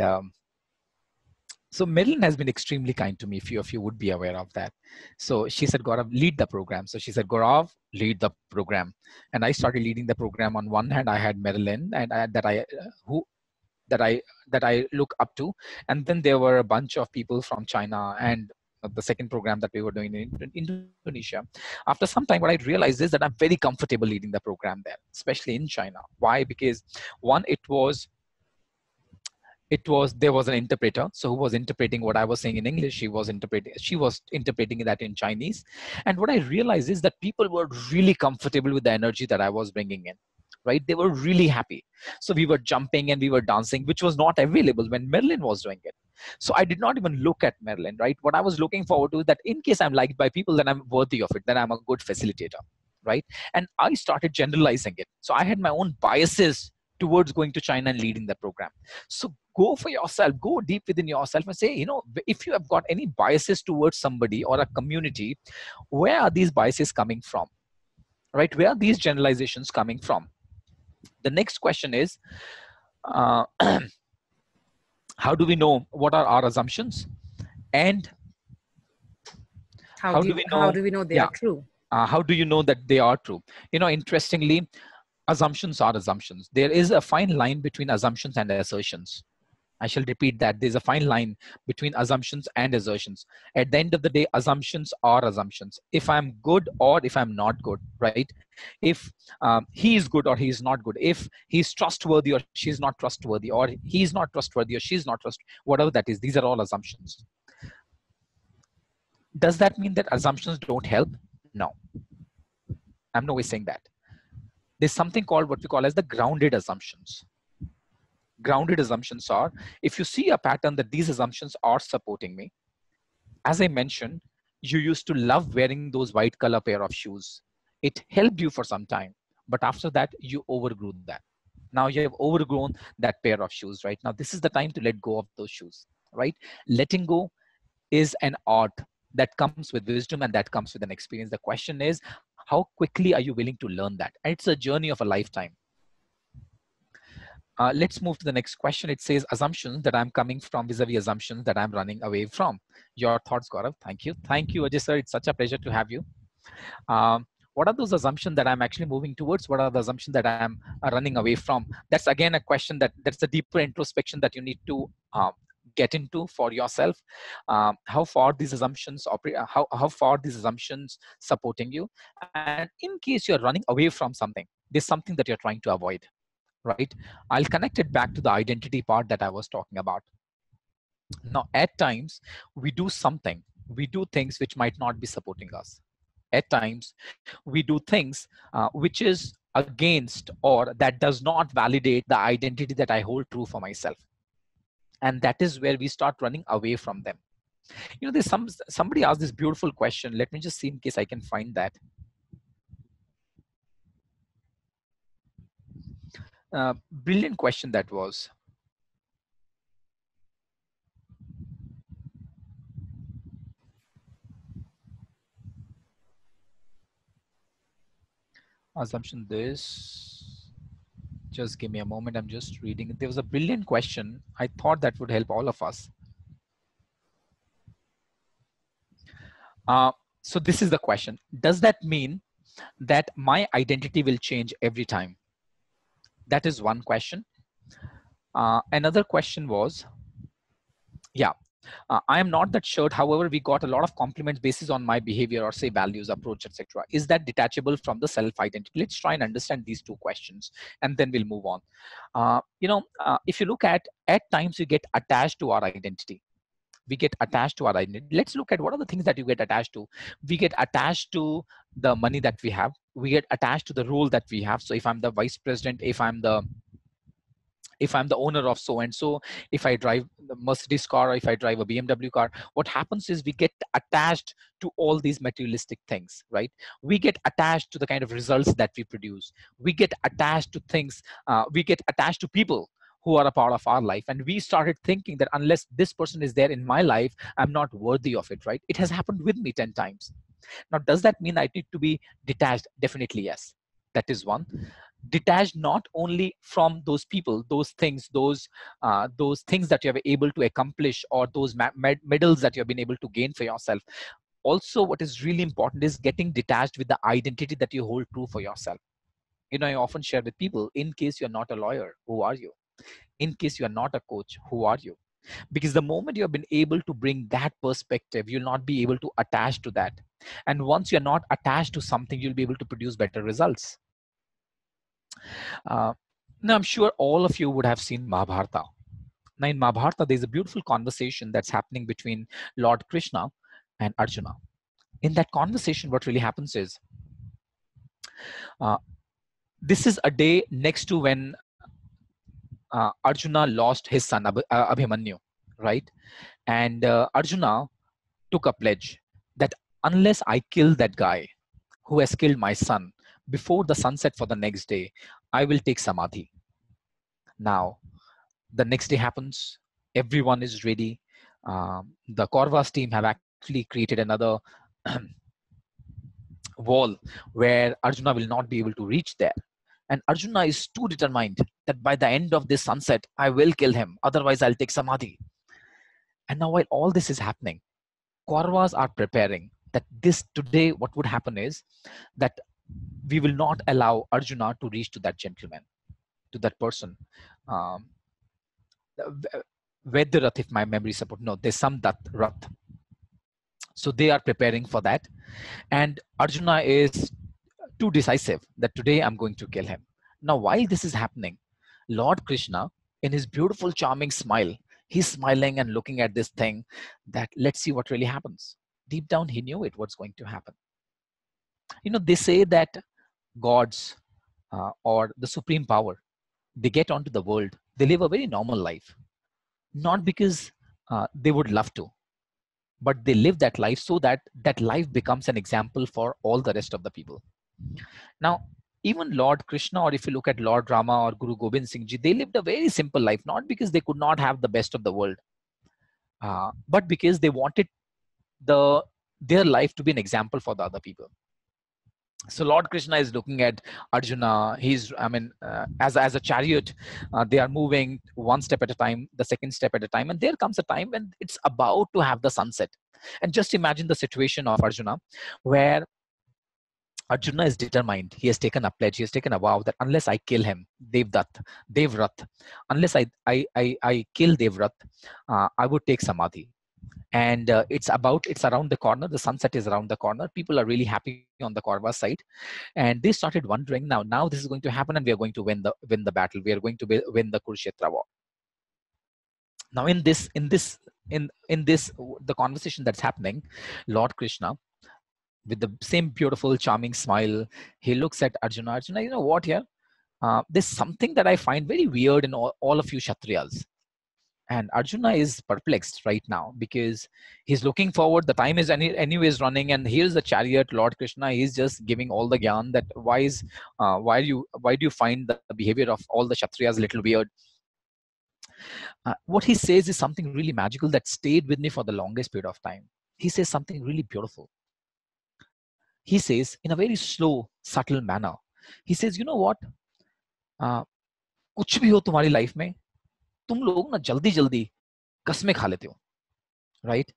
so Marilyn has been extremely kind to me. Few of you would be aware of that. So she said, Gaurav, lead the program. So she said, Gaurav, lead the program. And I started leading the program. On one hand, I had Marilyn, and who that I look up to, and then there were a bunch of people from China and the second program that we were doing in Indonesia. After some time, what I realized is that I'm very comfortable leading the program there, especially in China. Why? Because one, there was an interpreter, so who was interpreting what I was saying in English. She was interpreting that in Chinese. And what I realized is that people were really comfortable with the energy that I was bringing in, right? They were really happy. So we were jumping and we were dancing, which was not available when Marilyn was doing it. So I did not even look at Marilyn, right? What I was looking forward to is that in case I'm liked by people, then I'm worthy of it, then I'm a good facilitator, right? And I started generalizing it. So I had my own biases towards going to China and leading the program. So go for yourself, go deep within yourself and say, if you have got any biases towards somebody or a community, where are these biases coming from, right? Where are these generalizations coming from? The next question is, uh, how do we know what are our assumptions? And how do we know, how do we know they yeah, are true? how do you know that they are true? Interestingly, assumptions are assumptions. There is a fine line between assumptions and assertions. I shall repeat that. There's a fine line between assumptions and assertions. At the end of the day, assumptions are assumptions. If I'm good or if I'm not good, right? If he is good or he is not good. If he's trustworthy or she's not trustworthy, or he's not trustworthy or she's not trustworthy, whatever that is, these are all assumptions. Does that mean that assumptions don't help? No. I'm no way saying that. There's something called what we call as the grounded assumptions. Grounded assumptions are, if you see a pattern that these assumptions are supporting me, as I mentioned, you used to love wearing those white color pair of shoes. It helped you for some time, but after that, you overgrew that. Now you have overgrown that pair of shoes, right? Now this is the time to let go of those shoes, right? Letting go is an art that comes with wisdom and that comes with an experience. The question is, how quickly are you willing to learn that? And it's a journey of a lifetime. Let's move to the next question. It says assumptions that I'm coming from vis-a-vis assumptions that I'm running away from. Your thoughts, Gaurav? Thank you. Thank you, Ajay sir. It's such a pleasure to have you. What are those assumptions that I'm actually moving towards? What are the assumptions that I'm running away from? That's again a question that's a deeper introspection that you need to get into for yourself. How far these assumptions operate, how far these assumptions supporting you. And in case you're running away from something, there's something that you're trying to avoid, right? I'll connect it back to the identity part that I was talking about. Now, at times, we do things which might not be supporting us. At times, we do things which is against or that does not validate the identity that I hold true for myself. And that is where we start running away from them. There's somebody asked this beautiful question. Let me just see in case I can find that. Brilliant question that was. Assumption this. Just give me a moment. I'm just reading. There was a brilliant question. I thought that would help all of us. So this is the question. Does that mean that my identity will change every time? That is one question. Another question was, yeah, I am not that shirt. However, we got a lot of compliments basis on my behavior or say values, approach, etc. Is that detachable from the self identity? Let's try and understand these two questions, and then we'll move on. If you look at times we get attached to our identity. We get attached to our identity. Let's look at what are the things that you get attached to. We get attached to the money that we have. We get attached to the role that we have. So if I'm the vice president, if I'm the owner of so and so, if I drive the Mercedes car, or if I drive a BMW car, what happens is we get attached to all these materialistic things, right? We get attached to the kind of results that we produce. We get attached to things, we get attached to people who are a part of our life. And we started thinking that unless this person is there in my life, I'm not worthy of it, right? It has happened with me 10 times. Now, does that mean I need to be detached? Definitely, yes. That is one. Detached not only from those people, those things that you have been able to accomplish, or those medals that you have been able to gain for yourself. Also, what is really important is getting detached with the identity that you hold true for yourself. I often share with people, in case you're not a lawyer, who are you? In case you're not a coach, who are you? Because the moment you have been able to bring that perspective, you'll not be able to attach to that. And once you're not attached to something, you'll be able to produce better results. uh, Now, I'm sure all of you would have seen Mahabharata. Now, in Mahabharata, there's a beautiful conversation that's happening between Lord Krishna and Arjuna. In that conversation, what really happens is, uh, this is a day next to when Arjuna lost his son Abhimanyu, right? And Arjuna took a pledge that unless I kill that guy who has killed my son before the sunset for the next day, I will take samadhi. Now, the next day happens, everyone is ready. The Kauravas team have actually created another wall where Arjuna will not be able to reach there. And Arjuna is too determined that by the end of this sunset, I will kill him. Otherwise, I'll take samadhi. And now, while all this is happening, Kauravas are preparing that this today, what would happen is that we will not allow Arjuna to reach to that gentleman, to that person. Um, Vedrath, if my memory support, no, there's some that Rath. So they are preparing for that. And Arjuna is too decisive that today I'm going to kill him. Now, while this is happening, Lord Krishna, in his beautiful, charming smile, he's smiling and looking at this thing that let's see what really happens. Deep down, he knew it, what's going to happen. They say that gods or the supreme power, they get onto the world, they live a very normal life, not because they would love to, but they live that life so that that life becomes an example for all the rest of the people. Now, even Lord Krishna, or if you look at Lord Rama or Guru Gobind Singh Ji, they lived a very simple life, not because they could not have the best of the world, but because they wanted their life to be an example for the other people. So Lord Krishna is looking at Arjuna. As a chariot, they are moving one step at a time, the second step at a time, and there comes a time when it's about to have the sunset. And just imagine the situation of Arjuna, where Arjuna is determined. He has taken a pledge. He has taken a vow that unless I kill him, Devrat, unless I kill Devrat, I would take samadhi. And it's around the corner. The sunset is around the corner. People are really happy on the Kaurva side, and they started wondering, now this is going to happen, and we are going to win the battle. We are going to win the Kurukshetra war. Now, in this the conversation that's happening, Lord Krishna, with the same beautiful, charming smile, he looks at Arjuna. Arjuna, you know what? Here, there's something that I find very weird in all of you Kshatriyas. And Arjuna is perplexed right now because he's looking forward. The time is anyways running, and here's the chariot, Lord Krishna. He's just giving all the gyan that why do you find the behavior of all the Kshatriyas a little weird? What he says is something really magical that stayed with me for the longest period of time. He says something really beautiful. He says in a very slow, subtle manner. He says, you know what? कुछ भी हो तुम्हारी life में, तुम लोग ना जल्दी जल्दी कसमें खा लेते हो, right?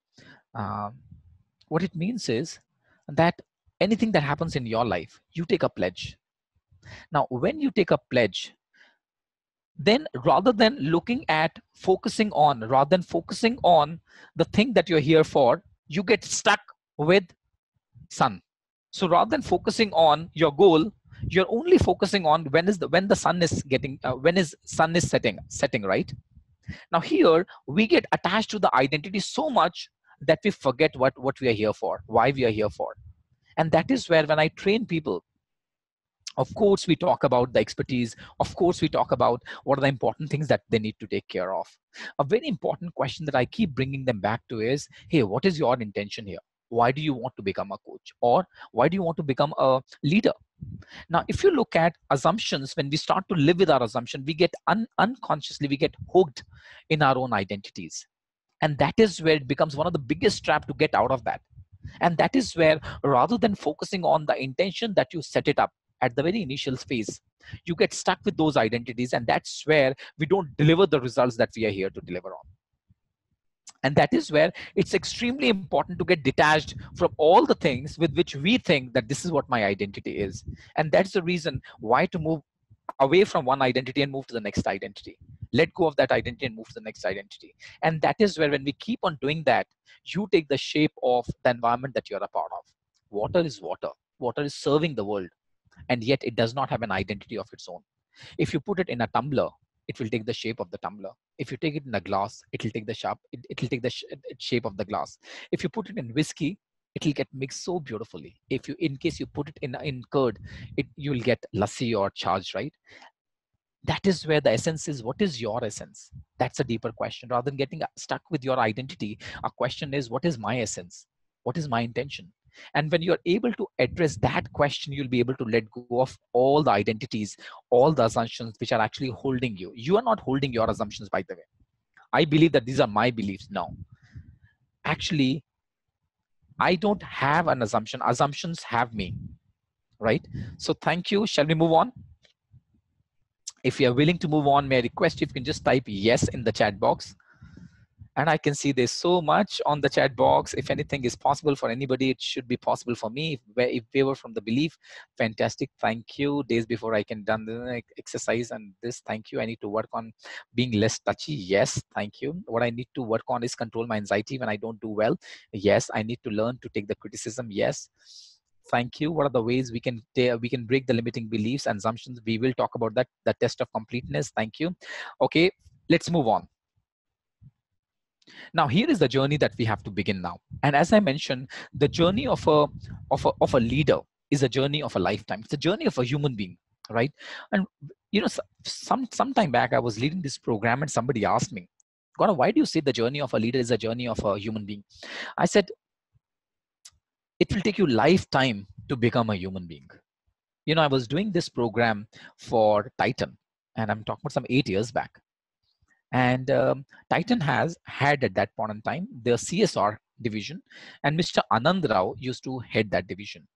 What it means is that anything that happens in your life, you take a pledge. Now, when you take a pledge, then rather than focusing on the thing that you're here for, you get stuck with sun. So rather than focusing on your goal, you're only focusing on when the sun is getting when is sun is setting, right? Now here we get attached to the identity so much that we forget what we are here for, why we are here for. And that is where, when I train people, of course we talk about the expertise, of course we talk about what are the important things that they need to take care of. A very important question that I keep bringing them back to is, hey, what is your intention here? Why do you want to become a coach, or why do you want to become a leader? Now if you look at assumptions, when we start to live with our assumption, we get unconsciously we get hooked in our own identities. And that is where it becomes one of the biggest trap to get out of that. And that is where, rather than focusing on the intention that you set it up at the very initial phase, you get stuck with those identities. And that's where we don't deliver the results that we are here to deliver on. And that is where it's extremely important to get detached from all the things with which we think that this is what my identity is. And that's the reason why to move away from one identity and move to the next identity. Let go of that identity and move to the next identity. And that is where, when we keep on doing that, you take the shape of the environment that you're a part of. Water is water. Water is serving the world, and yet it does not have an identity of its own. If you put it in a tumbler, it will take the shape of the tumbler. If you take it in a glass, it will take the shape of the glass. If you put it in whiskey, it will get mixed so beautifully. If you, in case you put it in curd, you will get lassi or charged, right? That is where the essence is. What is your essence? That's a deeper question. Rather than getting stuck with your identity, a question is, what is my essence? What is my intention? And when you're able to address that question, you'll be able to let go of all the identities, all the assumptions which are actually holding you. You are not holding your assumptions, by the way. I believe that these are my beliefs. No, actually, I don't have an assumption. Assumptions have me, right? So thank you. Shall we move on? If you are willing to move on, may I request if you can just type yes in the chat box. And I can see there's so much on the chat box. If anything is possible for anybody, it should be possible for me. If we were from the belief, fantastic. Thank you. Days before I can done the exercise and this. Thank you. I need to work on being less touchy. Yes, thank you. What I need to work on is control my anxiety when I don't do well. Yes, I need to learn to take the criticism. Yes. Thank you. What are the ways we can break the limiting beliefs and assumptions? We will talk about that. The test of completeness. Thank you. Okay, let's move on. Now, here is the journey that we have to begin now. And as I mentioned, the journey of a leader is a journey of a lifetime. It's a journey of a human being, right? And you know, some time back, I was leading this program, and somebody asked me, Gaurav, why do you say the journey of a leader is a journey of a human being? I said, it will take you lifetime to become a human being. You know, I was doing this program for Titan, and I'm talking about some 8 years back. And Titan has had at that point in time the CSR division, and Mr. Anand Rao used to head that division.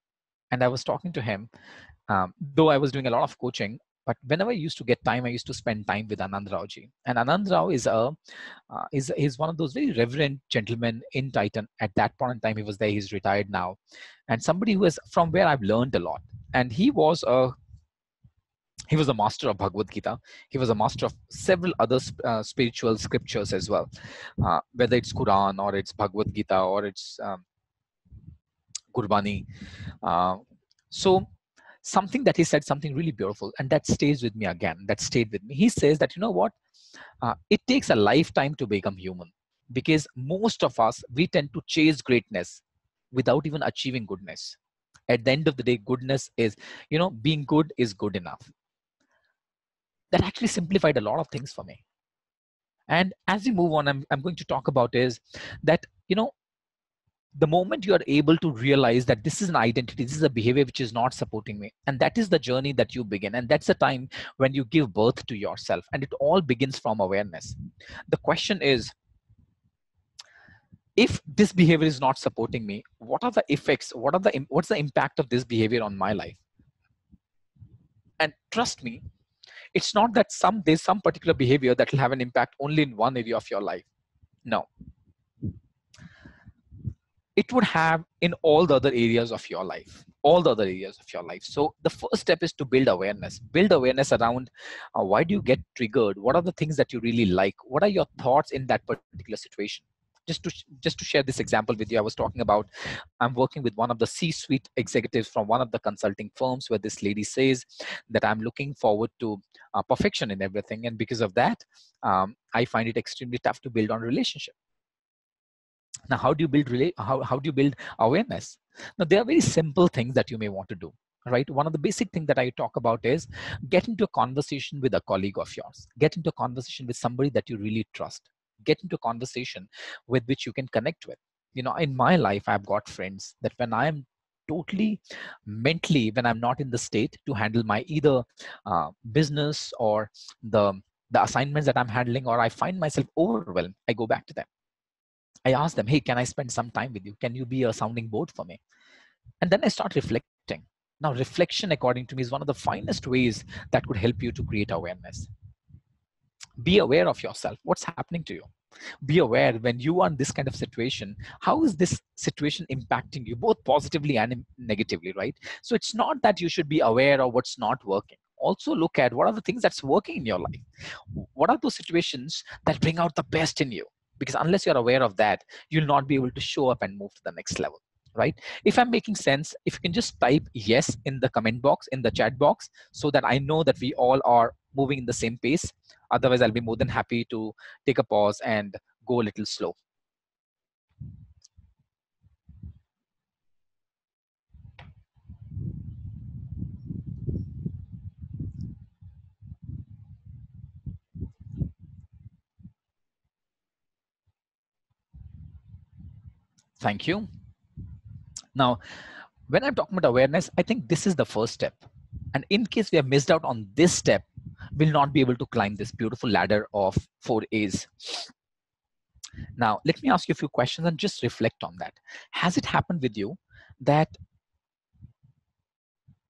And I was talking to him, though I was doing a lot of coaching, but whenever I used to get time, I used to spend time with Anand Rao ji. And Anand Rao is one of those very reverend gentlemen in Titan. At that point in time, he was there. He's retired now, and somebody who is from where I've learned a lot. And he was a master of Bhagavad Gita. He was a master of several other spiritual scriptures as well, whether it's Quran or it's Bhagavad Gita or it's Gurbani. So something that he said, something really beautiful, and that stays with me again. That stayed with me. He says that, you know what? It takes a lifetime to become human, because most of us, we tend to chase greatness without even achieving goodness. At the end of the day, goodness is, being good is good enough. That actually simplified a lot of things for me. And as we move on, I'm going to talk about is that, the moment you are able to realize that this is an identity, this is a behavior which is not supporting me, and that is the journey that you begin. And that's the time when you give birth to yourself. And it all begins from awareness. The question is, if this behavior is not supporting me, what are the effects? What's the impact of this behavior on my life? And trust me, it's not that there's some particular behavior that will have an impact only in one area of your life. No. It would have in all the other areas of your life. all the other areas of your life. So the first step is to build awareness around why do you get triggered, what are the things that you really like, what are your thoughts in that particular situation. Just to share this example with you, I was talking about, I'm working with one of the C-suite executives from one of the consulting firms, where this lady says that I'm looking forward to perfection in everything, and because of that, I find it extremely tough to build on relationship. Now, how do you build awareness? Now, there are very simple things that you may want to do. Right. One of the basic things that I talk about is get into a conversation with a colleague of yours. Get into a conversation with somebody that you really trust. Get into a conversation with which you can connect with. In my life, I've got friends that when I am totally mentally, when I'm not in the state to handle my either business or the the assignments that I'm handling, or I find myself overwhelmed, I go back to them. I ask them, hey, can I spend some time with you? Can you be a sounding board for me? And then I start reflecting. Now, reflection, according to me, is one of the finest ways that could help you to create awareness. Be aware of yourself. What's happening to you? Be aware when you are in this kind of situation, how is this situation impacting you, both positively and negatively, right? So it's not that you should be aware of what's not working. Also look at what are the things that's working in your life. What are those situations that bring out the best in you? Because unless you're aware of that, you'll not be able to show up and move to the next level, right? If I'm making sense, if you can just type yes in the comment box, in the chat box, so that I know that we all are moving in the same pace. Otherwise, I'll be more than happy to take a pause and go a little slow. Thank you. Now, when I'm talking about awareness, I think this is the first step. And in case we have missed out on this step, we'll not be able to climb this beautiful ladder of 4 A's. Now, let me ask you a few questions and just reflect on that. Has it happened with you that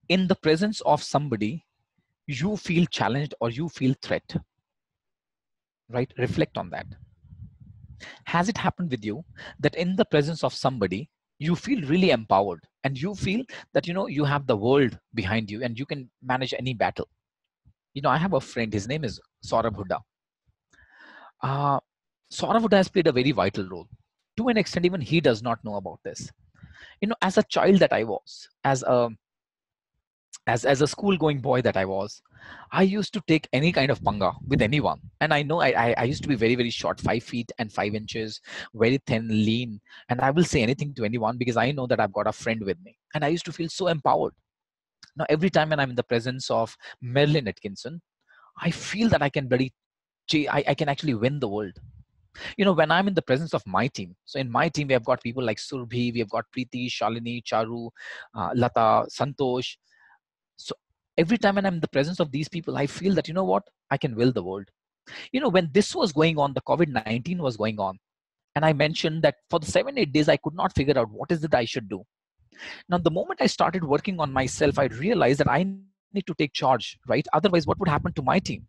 in the presence of somebody, you feel challenged or you feel threat? Right? Reflect on that. Has it happened with you that in the presence of somebody, you feel really empowered and you feel that you have the world behind you and you can manage any battle? I have a friend, his name is Saurabh Huda. uh, Saurabh Huda has played a very vital role. To an extent, even he does not know about this. As a child that I was, as a school going boy that I was, I used to take any kind of panga with anyone. And I know I used to be very, very short, 5 feet and 5 inches, very thin, lean. And I will say anything to anyone because I know that I've got a friend with me. And I used to feel so empowered. Now, every time when I'm in the presence of Marilyn Atkinson, I feel that I can I can actually win the world. When I'm in the presence of my team, so in my team, we have got people like Surbhi, we have got Preeti, Shalini, Charu, Lata, Santosh. So every time when I'm in the presence of these people, I feel that, what, I can will the world. When this was going on, the COVID-19 was going on, and I mentioned that for the 7-8 days, I could not figure out what is it I should do. Now, the moment I started working on myself, I realized that I need to take charge, right? Otherwise, what would happen to my team?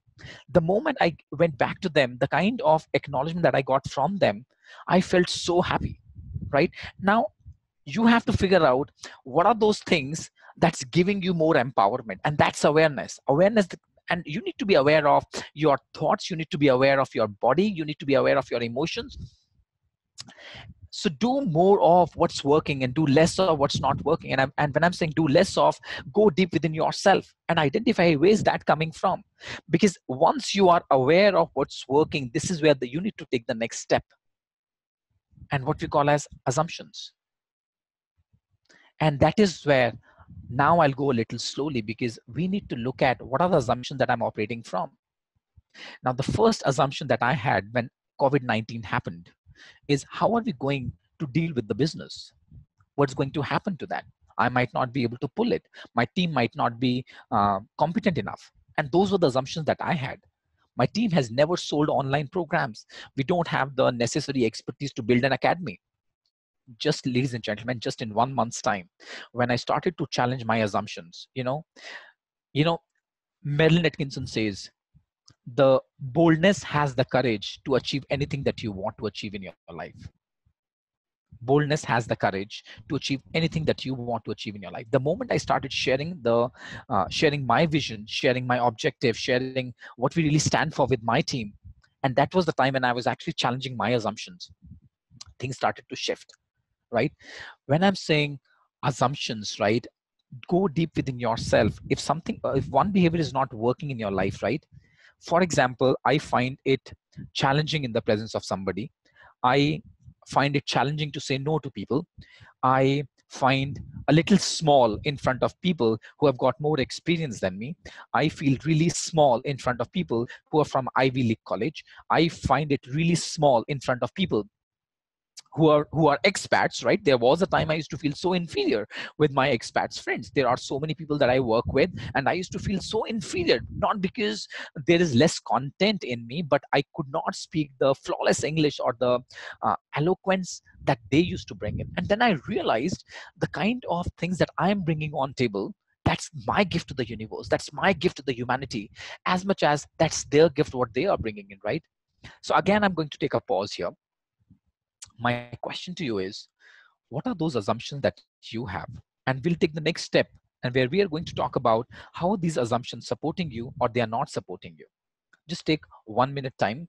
The moment I went back to them, the kind of acknowledgement that I got from them, I felt so happy, right? Now, you have to figure out what are those things that's giving you more empowerment, and that's awareness. And you need to be aware of your thoughts, you need to be aware of your body, you need to be aware of your emotions. So do more of what's working and do less of what's not working. And when I'm saying do less of, go deep within yourself and identify where is that coming from. Because once you are aware of what's working, this is where you need to take the next step, and what we call as assumptions. And that is where now I'll go a little slowly, because we need to look at what are the assumptions that I'm operating from. Now, the first assumption that I had when COVID-19 happened is, how are we going to deal with the business? What's going to happen to that? I might not be able to pull it. My team might not be competent enough. And those were the assumptions that I had. My team has never sold online programs. We don't have the necessary expertise to build an academy. Just, ladies and gentlemen, just in 1 month's time, when I started to challenge my assumptions, you know, Marilyn Atkinson says, the boldness has the courage to achieve anything that you want to achieve in your life. Boldness has the courage to achieve anything that you want to achieve in your life. The moment I started sharing my vision, sharing my objective, sharing what we really stand for with my team, and that was the time when I was actually challenging my assumptions, things started to shift, right? When I'm saying assumptions, right, go deep within yourself. If something, if one behavior is not working in your life, right? For example, I find it challenging in the presence of somebody. I find it challenging to say no to people. I find a little small in front of people who have got more experience than me. I feel really small in front of people who are from Ivy League college. I find it really small in front of people who are expats, right? There was a time I used to feel so inferior with my expats friends. There are so many people that I work with, and I used to feel so inferior, not because there is less content in me, but I could not speak the flawless English or the eloquence that they used to bring in. And then I realized the kind of things that I'm bringing on table, that's my gift to the universe, that's my gift to the humanity, as much as that's their gift what they are bringing in, right? So again, I'm going to take a pause here. My question to you is, what are those assumptions that you have? And we'll take the next step, and where we are going to talk about how are these assumptions supporting you or they are not supporting you. Just take 1 minute time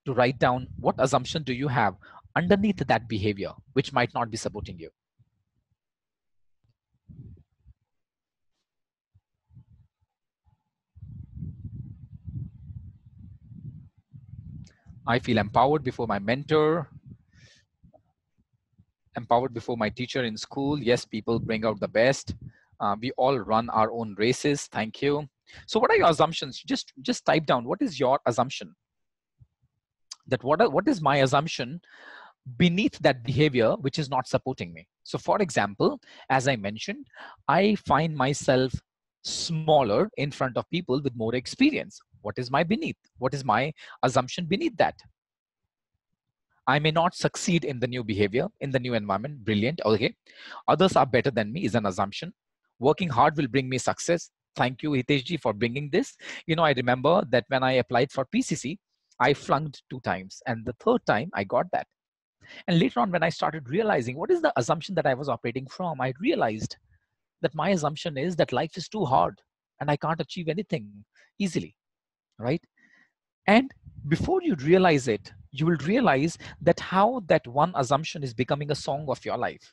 to write down what assumption do you have underneath that behavior which might not be supporting you. I feel empowered before my mentor, empowered before my teacher in school. Yes, people bring out the best. We all run our own races. Thank you. So what are your assumptions? Just type down, what is your assumption? That what is my assumption beneath that behavior which is not supporting me? So for example, as I mentioned, I find myself smaller in front of people with more experience. What is my beneath? What is my assumption beneath that? I may not succeed in the new behavior, in the new environment. Brilliant. Okay. Others are better than me is an assumption. Working hard will bring me success. Thank you, Hiteshji, for bringing this. You know, I remember that when I applied for PCC, I flunked 2 times, and the third time I got that. And later on, when I started realizing what is the assumption that I was operating from, I realized that my assumption is that life is too hard and I can't achieve anything easily, right? And before you realize it, you will realize that how that one assumption is becoming a song of your life.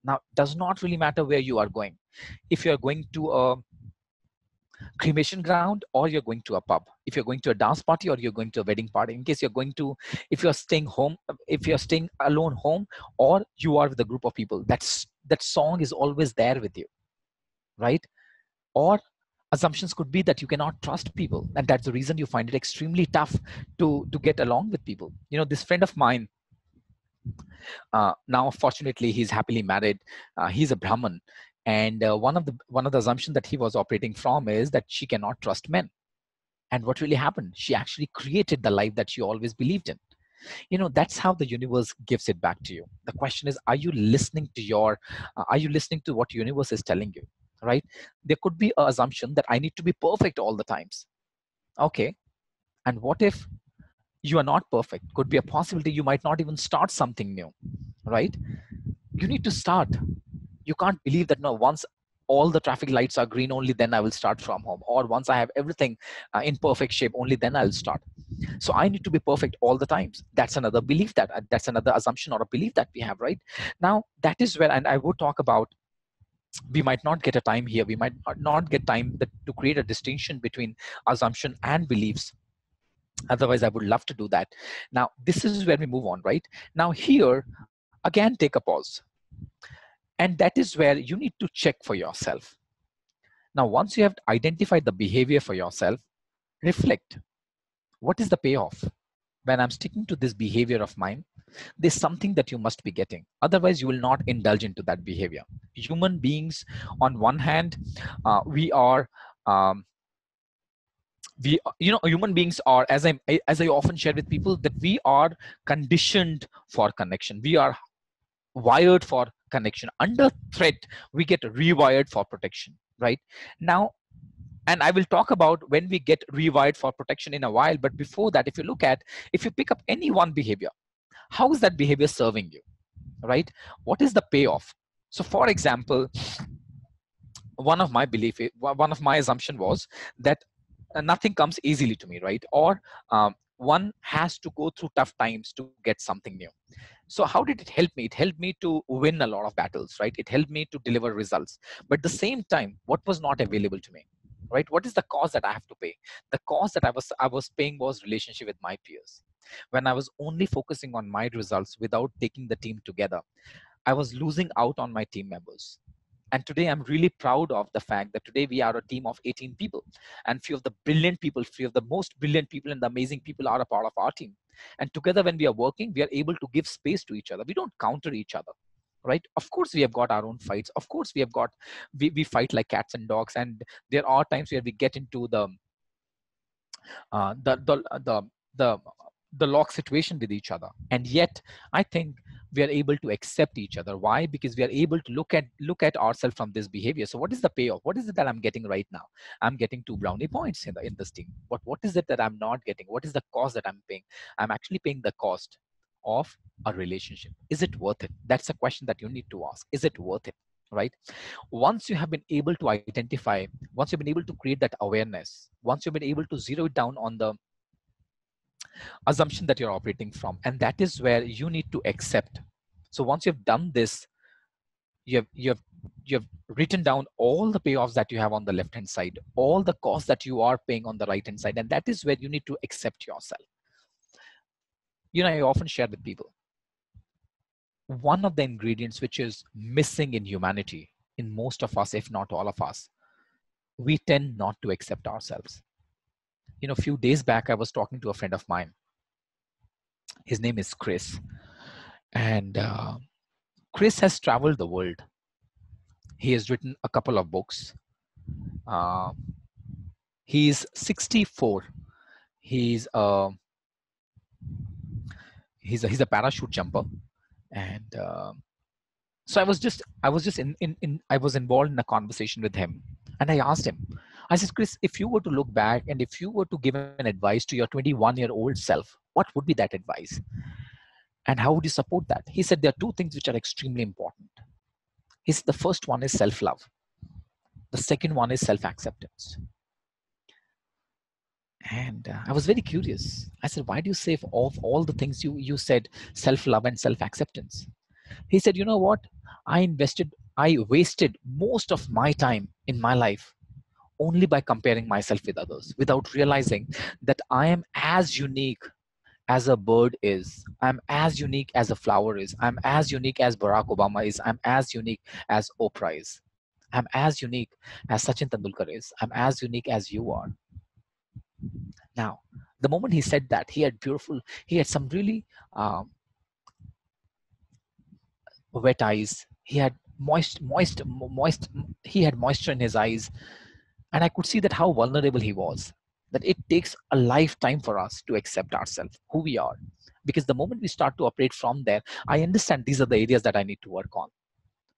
Now, it does not really matter where you are going. If you're going to a cremation ground or you're going to a pub, if you're going to a dance party or you're going to a wedding party, in case you're going to, if you're staying home, if you're staying alone home, or you are with a group of people, that song is always there with you, right? Or assumptions could be that you cannot trust people, and that's the reason you find it extremely tough to get along with people. You know, this friend of mine, now fortunately he's happily married. He's a Brahmin, and one of the assumptions that he was operating from is that she cannot trust men. And what really happened, she actually created the life that she always believed in. You know, that's how the universe gives it back to you. The question is, are you listening to are you listening to what universe is telling you, right? There could be an assumption that I need to be perfect all the times. Okay, and what if you are not perfect? Could be a possibility you might not even start something new, right? You need to start. You can't believe that, no, once all the traffic lights are green, only then I will start from home, or once I have everything in perfect shape, only then I'll start. So I need to be perfect all the times. That's another belief, that's another assumption or a belief that we have, right? Now that is where, and I would talk about, we might not get a time here, we might not get time to create a distinction between assumption and beliefs. Otherwise I would love to do that. Now this is where we move on, right? Now here again, take a pause. And that is where you need to check for yourself. Now once you have identified the behavior for yourself, reflect. What is the payoff? When I'm sticking to this behavior of mine, there's something that you must be getting. Otherwise, you will not indulge into that behavior. Human beings, on one hand, we are, human beings are, as I often share with people, that we are conditioned for connection. We are wired for connection. Under threat, we get rewired for protection, right? Now, and I will talk about when we get rewired for protection in a while. But before that, if you pick up any one behavior, how is that behavior serving you? right? What is the payoff? So for example, one of my assumption was that nothing comes easily to me, right? Or one has to go through tough times to get something new. So how did it help me? It helped me to win a lot of battles, right? It helped me to deliver results. But at the same time, what was not available to me, right? What is the cost that I have to pay? The cost that I was paying was relationship with my peers. When I was only focusing on my results without taking the team together, I was losing out on my team members. And today I'm really proud of the fact that today we are a team of 18 people. And few of the brilliant people, few of the most brilliant people and the amazing people are a part of our team. And together when we are working, we are able to give space to each other. We don't counter each other. Right? Of course, we have got our own fights. Of course, we fight like cats and dogs. And there are times where we get into uh, the the the the the lock situation with each other, and yet I think we are able to accept each other. Why? Because we are able to look at ourselves from this behavior. So what is the payoff? What is it that I'm getting right now? I'm getting 2 brownie points in this team. What is it that I'm not getting? What is the cost that I'm paying? I'm actually paying the cost of a relationship. Is it worth it? That's a question that you need to ask. Is it worth it? Right? Once you have been able to identify, once you've been able to create that awareness, once you've been able to zero it down on the assumption that you're operating from, and that is where you need to accept. So once you've done this, you have written down all the payoffs that you have on the left hand side, all the costs that you are paying on the right hand side, and that is where you need to accept yourself. I often share with people, one of the ingredients which is missing in humanity, in most of us, if not all of us, we tend not to accept ourselves. A few days back, I was talking to a friend of mine. His name is Chris. And Chris has traveled the world. He has written a couple of books. Uh, he's 64. He's a he's a parachute jumper, and so I was involved in a conversation with him, and I asked him. I said, Chris, if you were to look back and if you were to give an advice to your 21-year-old self, what would be that advice? And how would you support that? He said there are two things which are extremely important. He said the first one is self-love. The second one is self-acceptance. And I was very curious. I said, why do you say of all the things you said, self-love and self-acceptance? He said, you know what? I wasted most of my time in my life only by comparing myself with others without realizing that I am as unique as a bird is. I'm as unique as a flower is. I'm as unique as Barack Obama is. I'm as unique as Oprah is. I'm as unique as Sachin Tendulkar is. I'm as unique as you are. Now, the moment he said that, he had some really wet eyes. He had moist, he had moisture in his eyes. And I could see that how vulnerable he was. That it takes a lifetime for us to accept ourselves, who we are. Because the moment we start to operate from there, I understand these are the areas that I need to work on.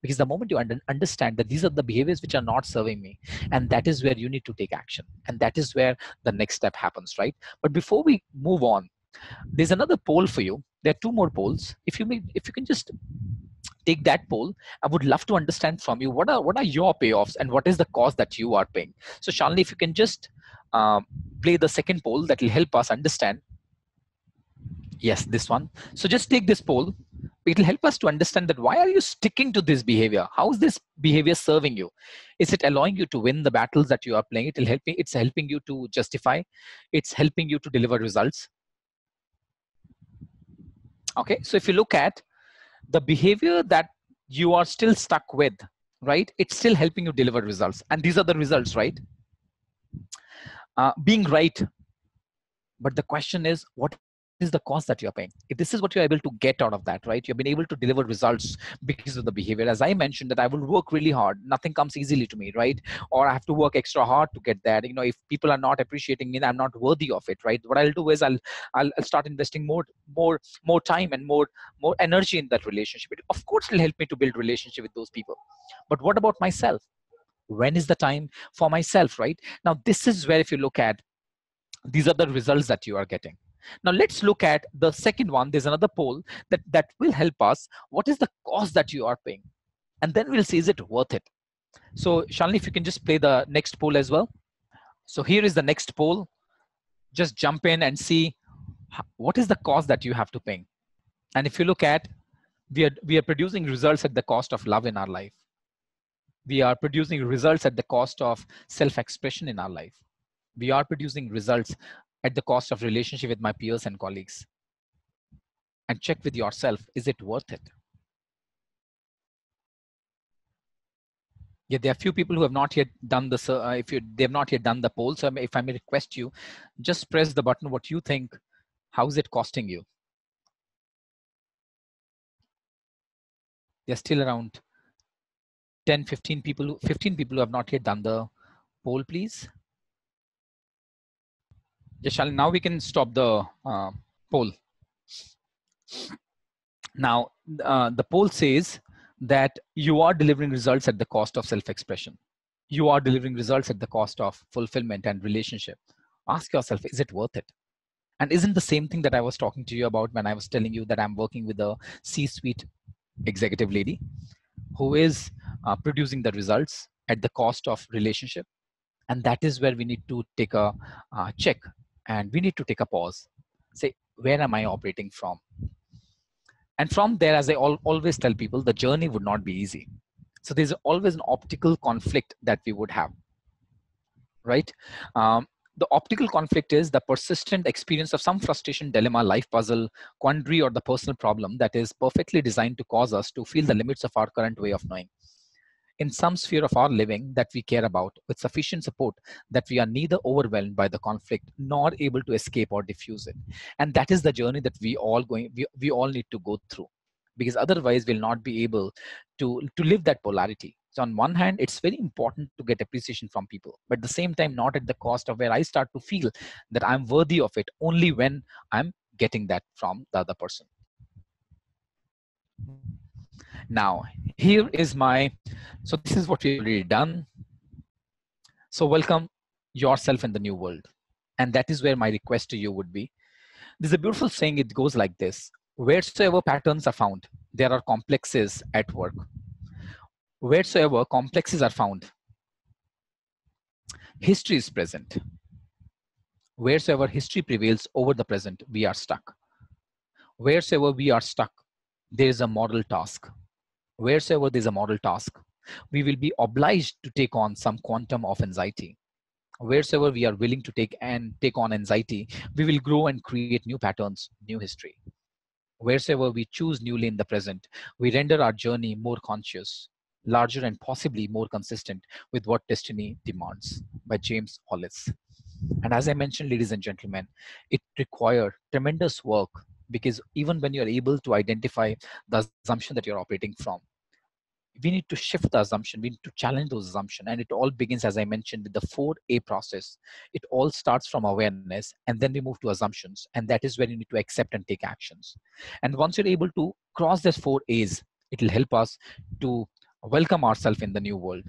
Because the moment you understand that these are the behaviors which are not serving me, and that is where you need to take action, and that is where the next step happens, right? But before we move on, there's another poll for you. There are two more polls. If you can just take that poll, I would love to understand from you what are your payoffs and what is the cost that you are paying. So Shalini, if you can just play the second poll, that will help us understand. Yes, this one. So just take this poll. It will help us to understand that why are you sticking to this behavior? How is this behavior serving you? Is it allowing you to win the battles that you are playing? It's helping you to justify. It's helping you to deliver results. Okay, so if you look at the behavior that you are still stuck with, right? It's still helping you deliver results. And these are the results, right? Being right. But the question is, what is the cost that you're paying? If this is what you're able to get out of that, right? You've been able to deliver results because of the behavior. As I mentioned, that I will work really hard. Nothing comes easily to me, right? Or I have to work extra hard to get that. If people are not appreciating me, I'm not worthy of it, right? What I'll do is I'll start investing more time and more energy in that relationship. Of course, it'll help me to build relationship with those people. But what about myself? When is the time for myself, right? Now, this is where if you look at, these are the results that you are getting. Now let's look at the second one. There's another poll that will help us. What is the cost that you are paying? And then we'll see, is it worth it? So Shalini, if you can just play the next poll as well. So here is the next poll. Just jump in and see what is the cost that you have to pay. And if you look at, we are producing results at the cost of love in our life. We are producing results at the cost of self-expression in our life. We are producing results at the cost of relationship with my peers and colleagues. And check with yourself, is it worth it? Yeah, there are few people who have not yet done this. They have not yet done the poll. So if I may request you, just press the button. What you think? How is it costing you? There's still around 10, 15 people who have not yet done the poll, please. Yes, now we can stop the poll. Now, the poll says that you are delivering results at the cost of self-expression. You are delivering results at the cost of fulfillment and relationship. Ask yourself, is it worth it? And isn't the same thing that I was talking to you about when I was telling you that I'm working with a C-suite executive lady who is producing the results at the cost of relationship? And that is where we need to take a check, and we need to take a pause. Say, where am I operating from? And from there, as I always tell people, the journey would not be easy. So there's always an optical conflict that we would have, right? The optical conflict is the persistent experience of some frustration, dilemma, life puzzle, quandary, or the personal problem that is perfectly designed to cause us to feel the limits of our current way of knowing in some sphere of our living that we care about, with sufficient support that we are neither overwhelmed by the conflict nor able to escape or diffuse it. And that is the journey that we all need to go through, because otherwise we'll not be able to live that polarity. So on one hand, it's very important to get appreciation from people, but at the same time, not at the cost of where I start to feel that I'm worthy of it only when I'm getting that from the other person. Now, here is so this is what we've already done. So welcome yourself in the new world. And that is where my request to you would be. There's a beautiful saying, it goes like this: wheresoever patterns are found, there are complexes at work. Wheresoever complexes are found, history is present. Wheresoever history prevails over the present, we are stuck. Wheresoever we are stuck, there is a model task. Wheresoever there's a model task, we will be obliged to take on some quantum of anxiety. Wheresoever we are willing to take on anxiety, we will grow and create new patterns, new history. Wheresoever we choose newly in the present, we render our journey more conscious, larger, and possibly more consistent with what destiny demands. By James Hollis. And as I mentioned, ladies and gentlemen, it requires tremendous work, because even when you're able to identify the assumption that you're operating from, we need to shift the assumption. We need to challenge those assumptions. And it all begins, as I mentioned, with the 4A process. It all starts from awareness, and then we move to assumptions. And that is where you need to accept and take actions. And once you're able to cross these 4A's, it will help us to welcome ourselves in the new world.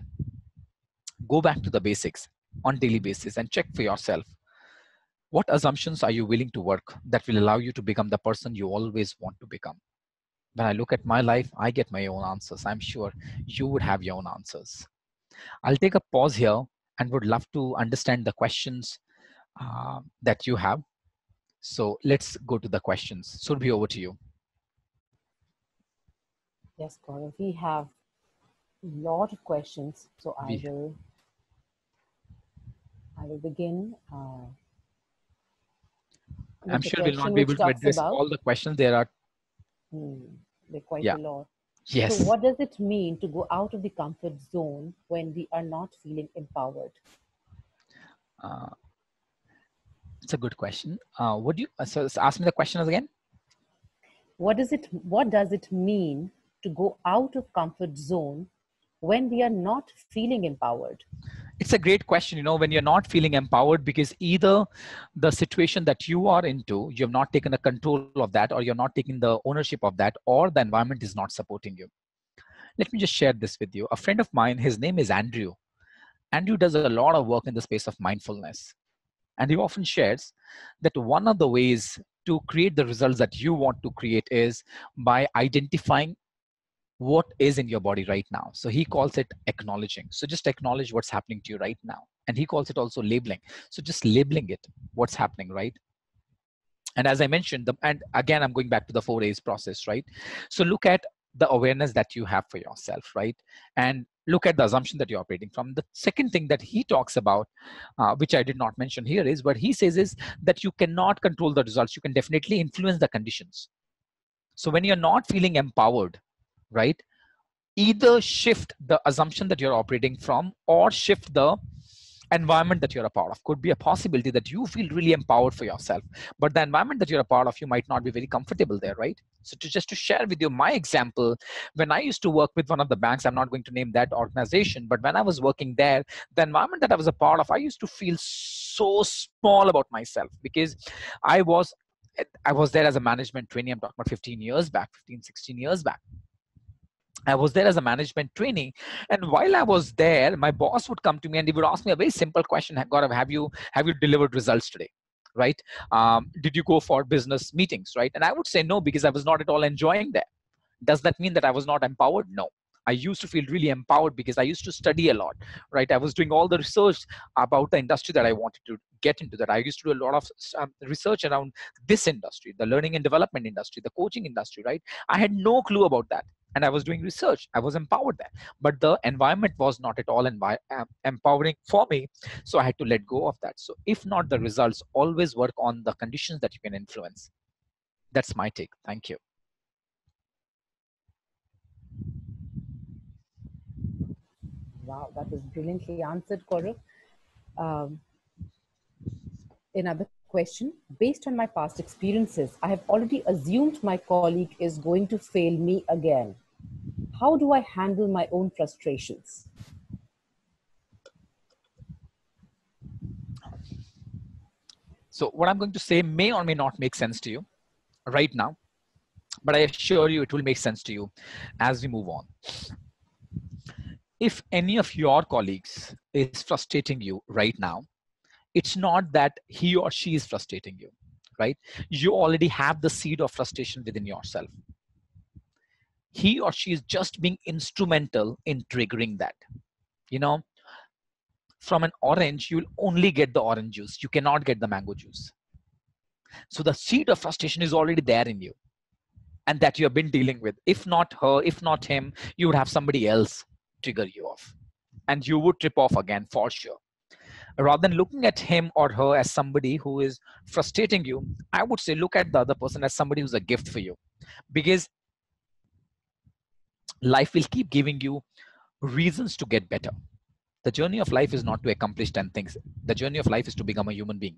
Go back to the basics on daily basis and check for yourself. What assumptions are you willing to work that will allow you to become the person you always want to become? When I look at my life, I get my own answers. I'm sure you would have your own answers. I'll take a pause here and would love to understand the questions that you have. So let's go to the questions. Surbhi, over to you. Yes, Gaurav, we have a lot of questions. So I will begin. I'm sure we'll not be able to address all the questions. There are quite a lot. Yes. So what does it mean to go out of the comfort zone when we are not feeling empowered? It's a good question. Would you so ask me the question again? What does it mean to go out of comfort zone when we are not feeling empowered? It's a great question. You know, when you're not feeling empowered, because either the situation that you are into, you have not taken the control of that, or you're not taking the ownership of that, or the environment is not supporting you. Let me just share this with you. A friend of mine, his name is Andrew. Andrew does a lot of work in the space of mindfulness. And he often shares that one of the ways to create the results that you want to create is by identifying what is in your body right now. So he calls it acknowledging. So just acknowledge what's happening to you right now. And he calls it also labeling. So just labeling it, what's happening, right? And as I mentioned, and again, I'm going back to the 4 A's process, right? So look at the awareness that you have for yourself, right? And look at the assumption that you're operating from. The second thing that he talks about, which I did not mention here, is what he says is that you cannot control the results. You can definitely influence the conditions. So when you're not feeling empowered, right, either shift the assumption that you're operating from or shift the environment that you're a part of. Could be a possibility that you feel really empowered for yourself, but the environment that you're a part of, you might not be very comfortable there, right? So just to share with you my example, when I used to work with one of the banks, I'm not going to name that organization, but when I was working there, the environment that I was a part of, I used to feel so small about myself because I was there as a management trainee. I'm talking about 15 years back, 15, 16 years back. I was there as a management trainee, and while I was there, my boss would come to me and he would ask me a very simple question: Gaurav, have you delivered results today? Right? Did you go for business meetings? Right? And I would say no because I was not at all enjoying that. Does that mean that I was not empowered? No. I used to feel really empowered because I used to study a lot, right? I was doing all the research about the industry that I wanted to get into. That I used to do a lot of research around this industry, the learning and development industry, the coaching industry, right? I had no clue about that, and I was doing research. I was empowered there, but the environment was not at all empowering for me. So I had to let go of that. So if not the results, always work on the conditions that you can influence. That's my take. Thank you. Wow, that was brilliantly answered, Gaurav. Um, Another question. Based on my past experiences, I have already assumed my colleague is going to fail me again. How do I handle my own frustrations? So what I'm going to say may or may not make sense to you right now, but I assure you it will make sense to you as we move on. If any of your colleagues is frustrating you right now, it's not that he or she is frustrating you, right? You already have the seed of frustration within yourself. He or she is just being instrumental in triggering that. You know, from an orange, you'll only get the orange juice. You cannot get the mango juice. So the seed of frustration is already there in you, and that you have been dealing with. If not her, if not him, you would have somebody else trigger you off, and you would trip off again for sure. Rather than looking at him or her as somebody who is frustrating you, I would say look at the other person as somebody who's a gift for you, because life will keep giving you reasons to get better. The journey of life is not to accomplish 10 things. The journey of life is to become a human being.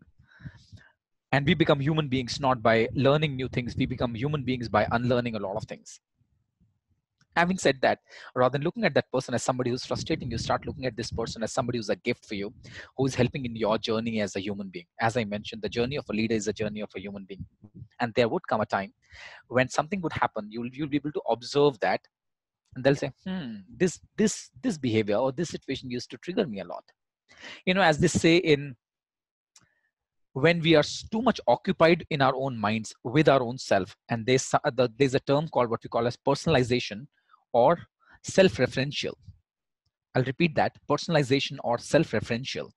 And we become human beings not by learning new things. We become human beings by unlearning a lot of things. Having said that, rather than looking at that person as somebody who's frustrating you, start looking at this person as somebody who's a gift for you, who is helping in your journey as a human being. As I mentioned, the journey of a leader is a journey of a human being. And there would come a time when something would happen, you'll be able to observe that, and they'll say, this behavior or this situation used to trigger me a lot. You know, as they say, in when we are too much occupied in our own minds with our own self, and there's a term called what we call as personalization or self-referential. I'll repeat that: personalization or self-referential.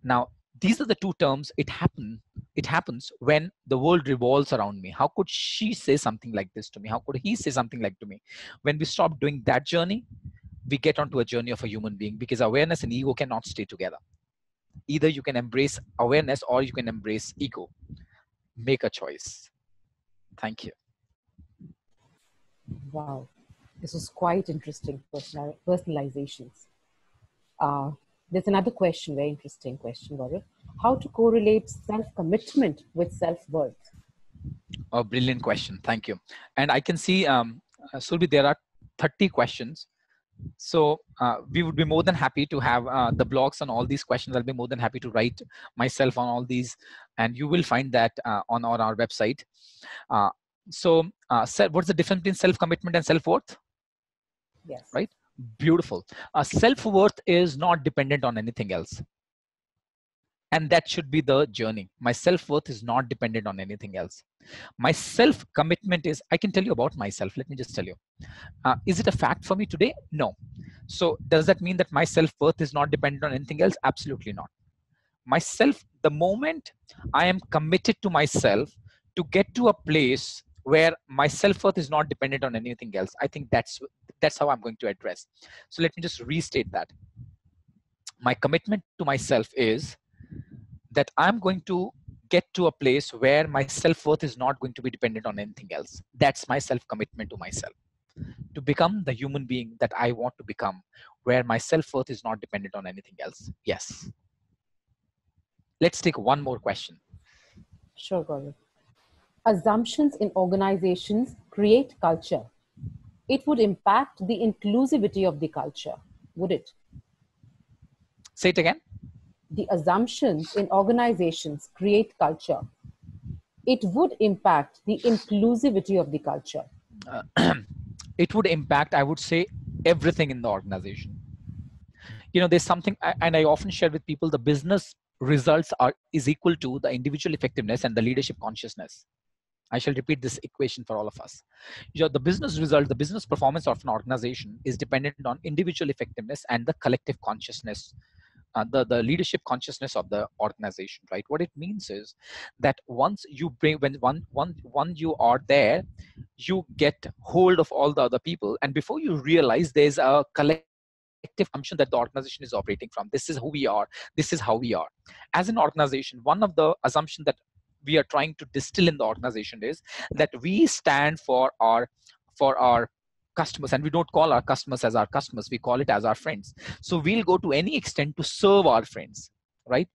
Now, these are the two terms. It happens when the world revolves around me. How could she say something like this to me? How could he say something like to me? When we stop doing that journey, we get onto a journey of a human being, because awareness and ego cannot stay together. Either you can embrace awareness or you can embrace ego. Make a choice. Thank you. Wow, this was quite interesting. Personalizations. Uh, there's another question, very interesting question, Gaurav. How to correlate self-commitment with self-worth? A brilliant question. Thank you. And I can see, Sulbi, there are 30 questions. So we would be more than happy to have the blogs on all these questions. I'll be more than happy to write myself on all these, and you will find that on our website. What's the difference between self-commitment and self-worth? Yes. Right? Beautiful. Self-worth is not dependent on anything else. And that should be the journey. My self-worth is not dependent on anything else. My self-commitment is, I can tell you about myself. Let me just tell you. Is it a fact for me today? No. So does that mean that my self-worth is not dependent on anything else? Absolutely not. Myself, the moment I am committed to myself to get to a place where my self-worth is not dependent on anything else, I think that's how I'm going to address. So let me just restate that. My commitment to myself is that I'm going to get to a place where my self-worth is not going to be dependent on anything else. That's my self-commitment to myself, to become the human being that I want to become, where my self-worth is not dependent on anything else. Yes. Let's take one more question. Sure, Gaurav. Assumptions in organizations create culture. It would impact the inclusivity of the culture, would it? Say it again. The assumptions in organizations create culture. It would impact the inclusivity of the culture. It would impact, I would say, everything in the organization. There's something, and I often share with people, the business results is equal to the individual effectiveness and the leadership consciousness. I shall repeat this equation for all of us. The business result, the business performance of an organization is dependent on individual effectiveness and the collective consciousness, the leadership consciousness of the organization, right? What it means is that once you bring, when you are there, you get hold of all the other people, and before you realize, there's a collective assumption that the organization is operating from. This is who we are. This is how we are. As an organization, one of the assumptions that we are trying to distill in the organization is that we stand for our customers, and we don't call our customers as our customers, we call it as our friends. So we'll go to any extent to serve our friends, right?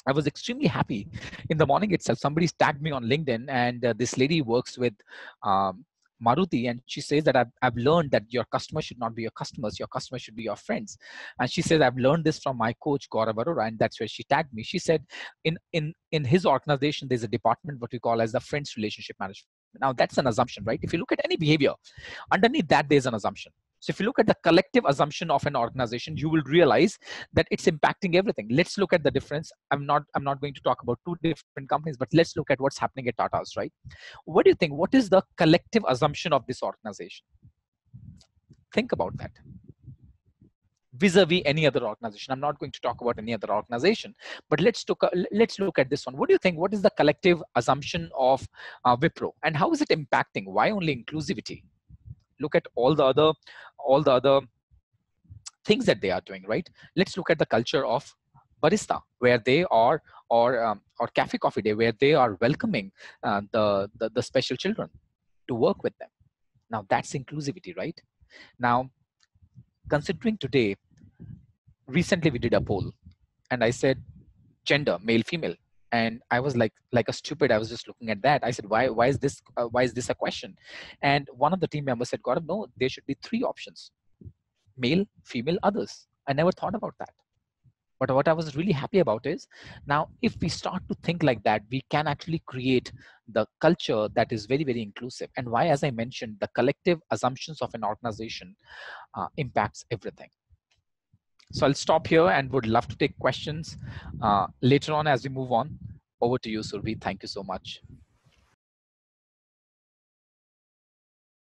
I was extremely happy in the morning itself. Somebody tagged me on LinkedIn, and this lady works with um, Maruti, and she says that I've learned that your customers should not be your customers, your customers should be your friends. And she says, I've learned this from my coach, Gaurav Arora, and that's where she tagged me. She said, in his organization, there's a department, what we call as the friends relationship management. Now, that's an assumption, right? If you look at any behavior, underneath that, there's an assumption. So if you look at the collective assumption of an organization, you will realize that it's impacting everything. Let's look at the difference. I'm not going to talk about two different companies, but let's look at what's happening at Tata's, right? What do you think? What is the collective assumption of this organization? Think about that. Vis-a-vis any other organization. I'm not going to talk about any other organization, but let's look at this one. What do you think? What is the collective assumption of Wipro, and how is it impacting? Why only inclusivity? Look at all the other things that they are doing, right? Let's look at the culture of barista, where they are, or cafe coffee day, where they are welcoming the special children to work with them. Now that's inclusivity, right? Now, considering today, recently we did a poll, and I said gender, male, female, and I was like a stupid. I was just looking at that. I said, why is this a question? And one of the team members said, Gaurav, no, there should be three options: male, female, others. I never thought about that. But what I was really happy about is, now if we start to think like that, we can actually create the culture that is very, very inclusive. And why, as I mentioned, the collective assumptions of an organization impacts everything. So I'll stop here and would love to take questions later on as we move on. Over to you, Survi. Thank you so much.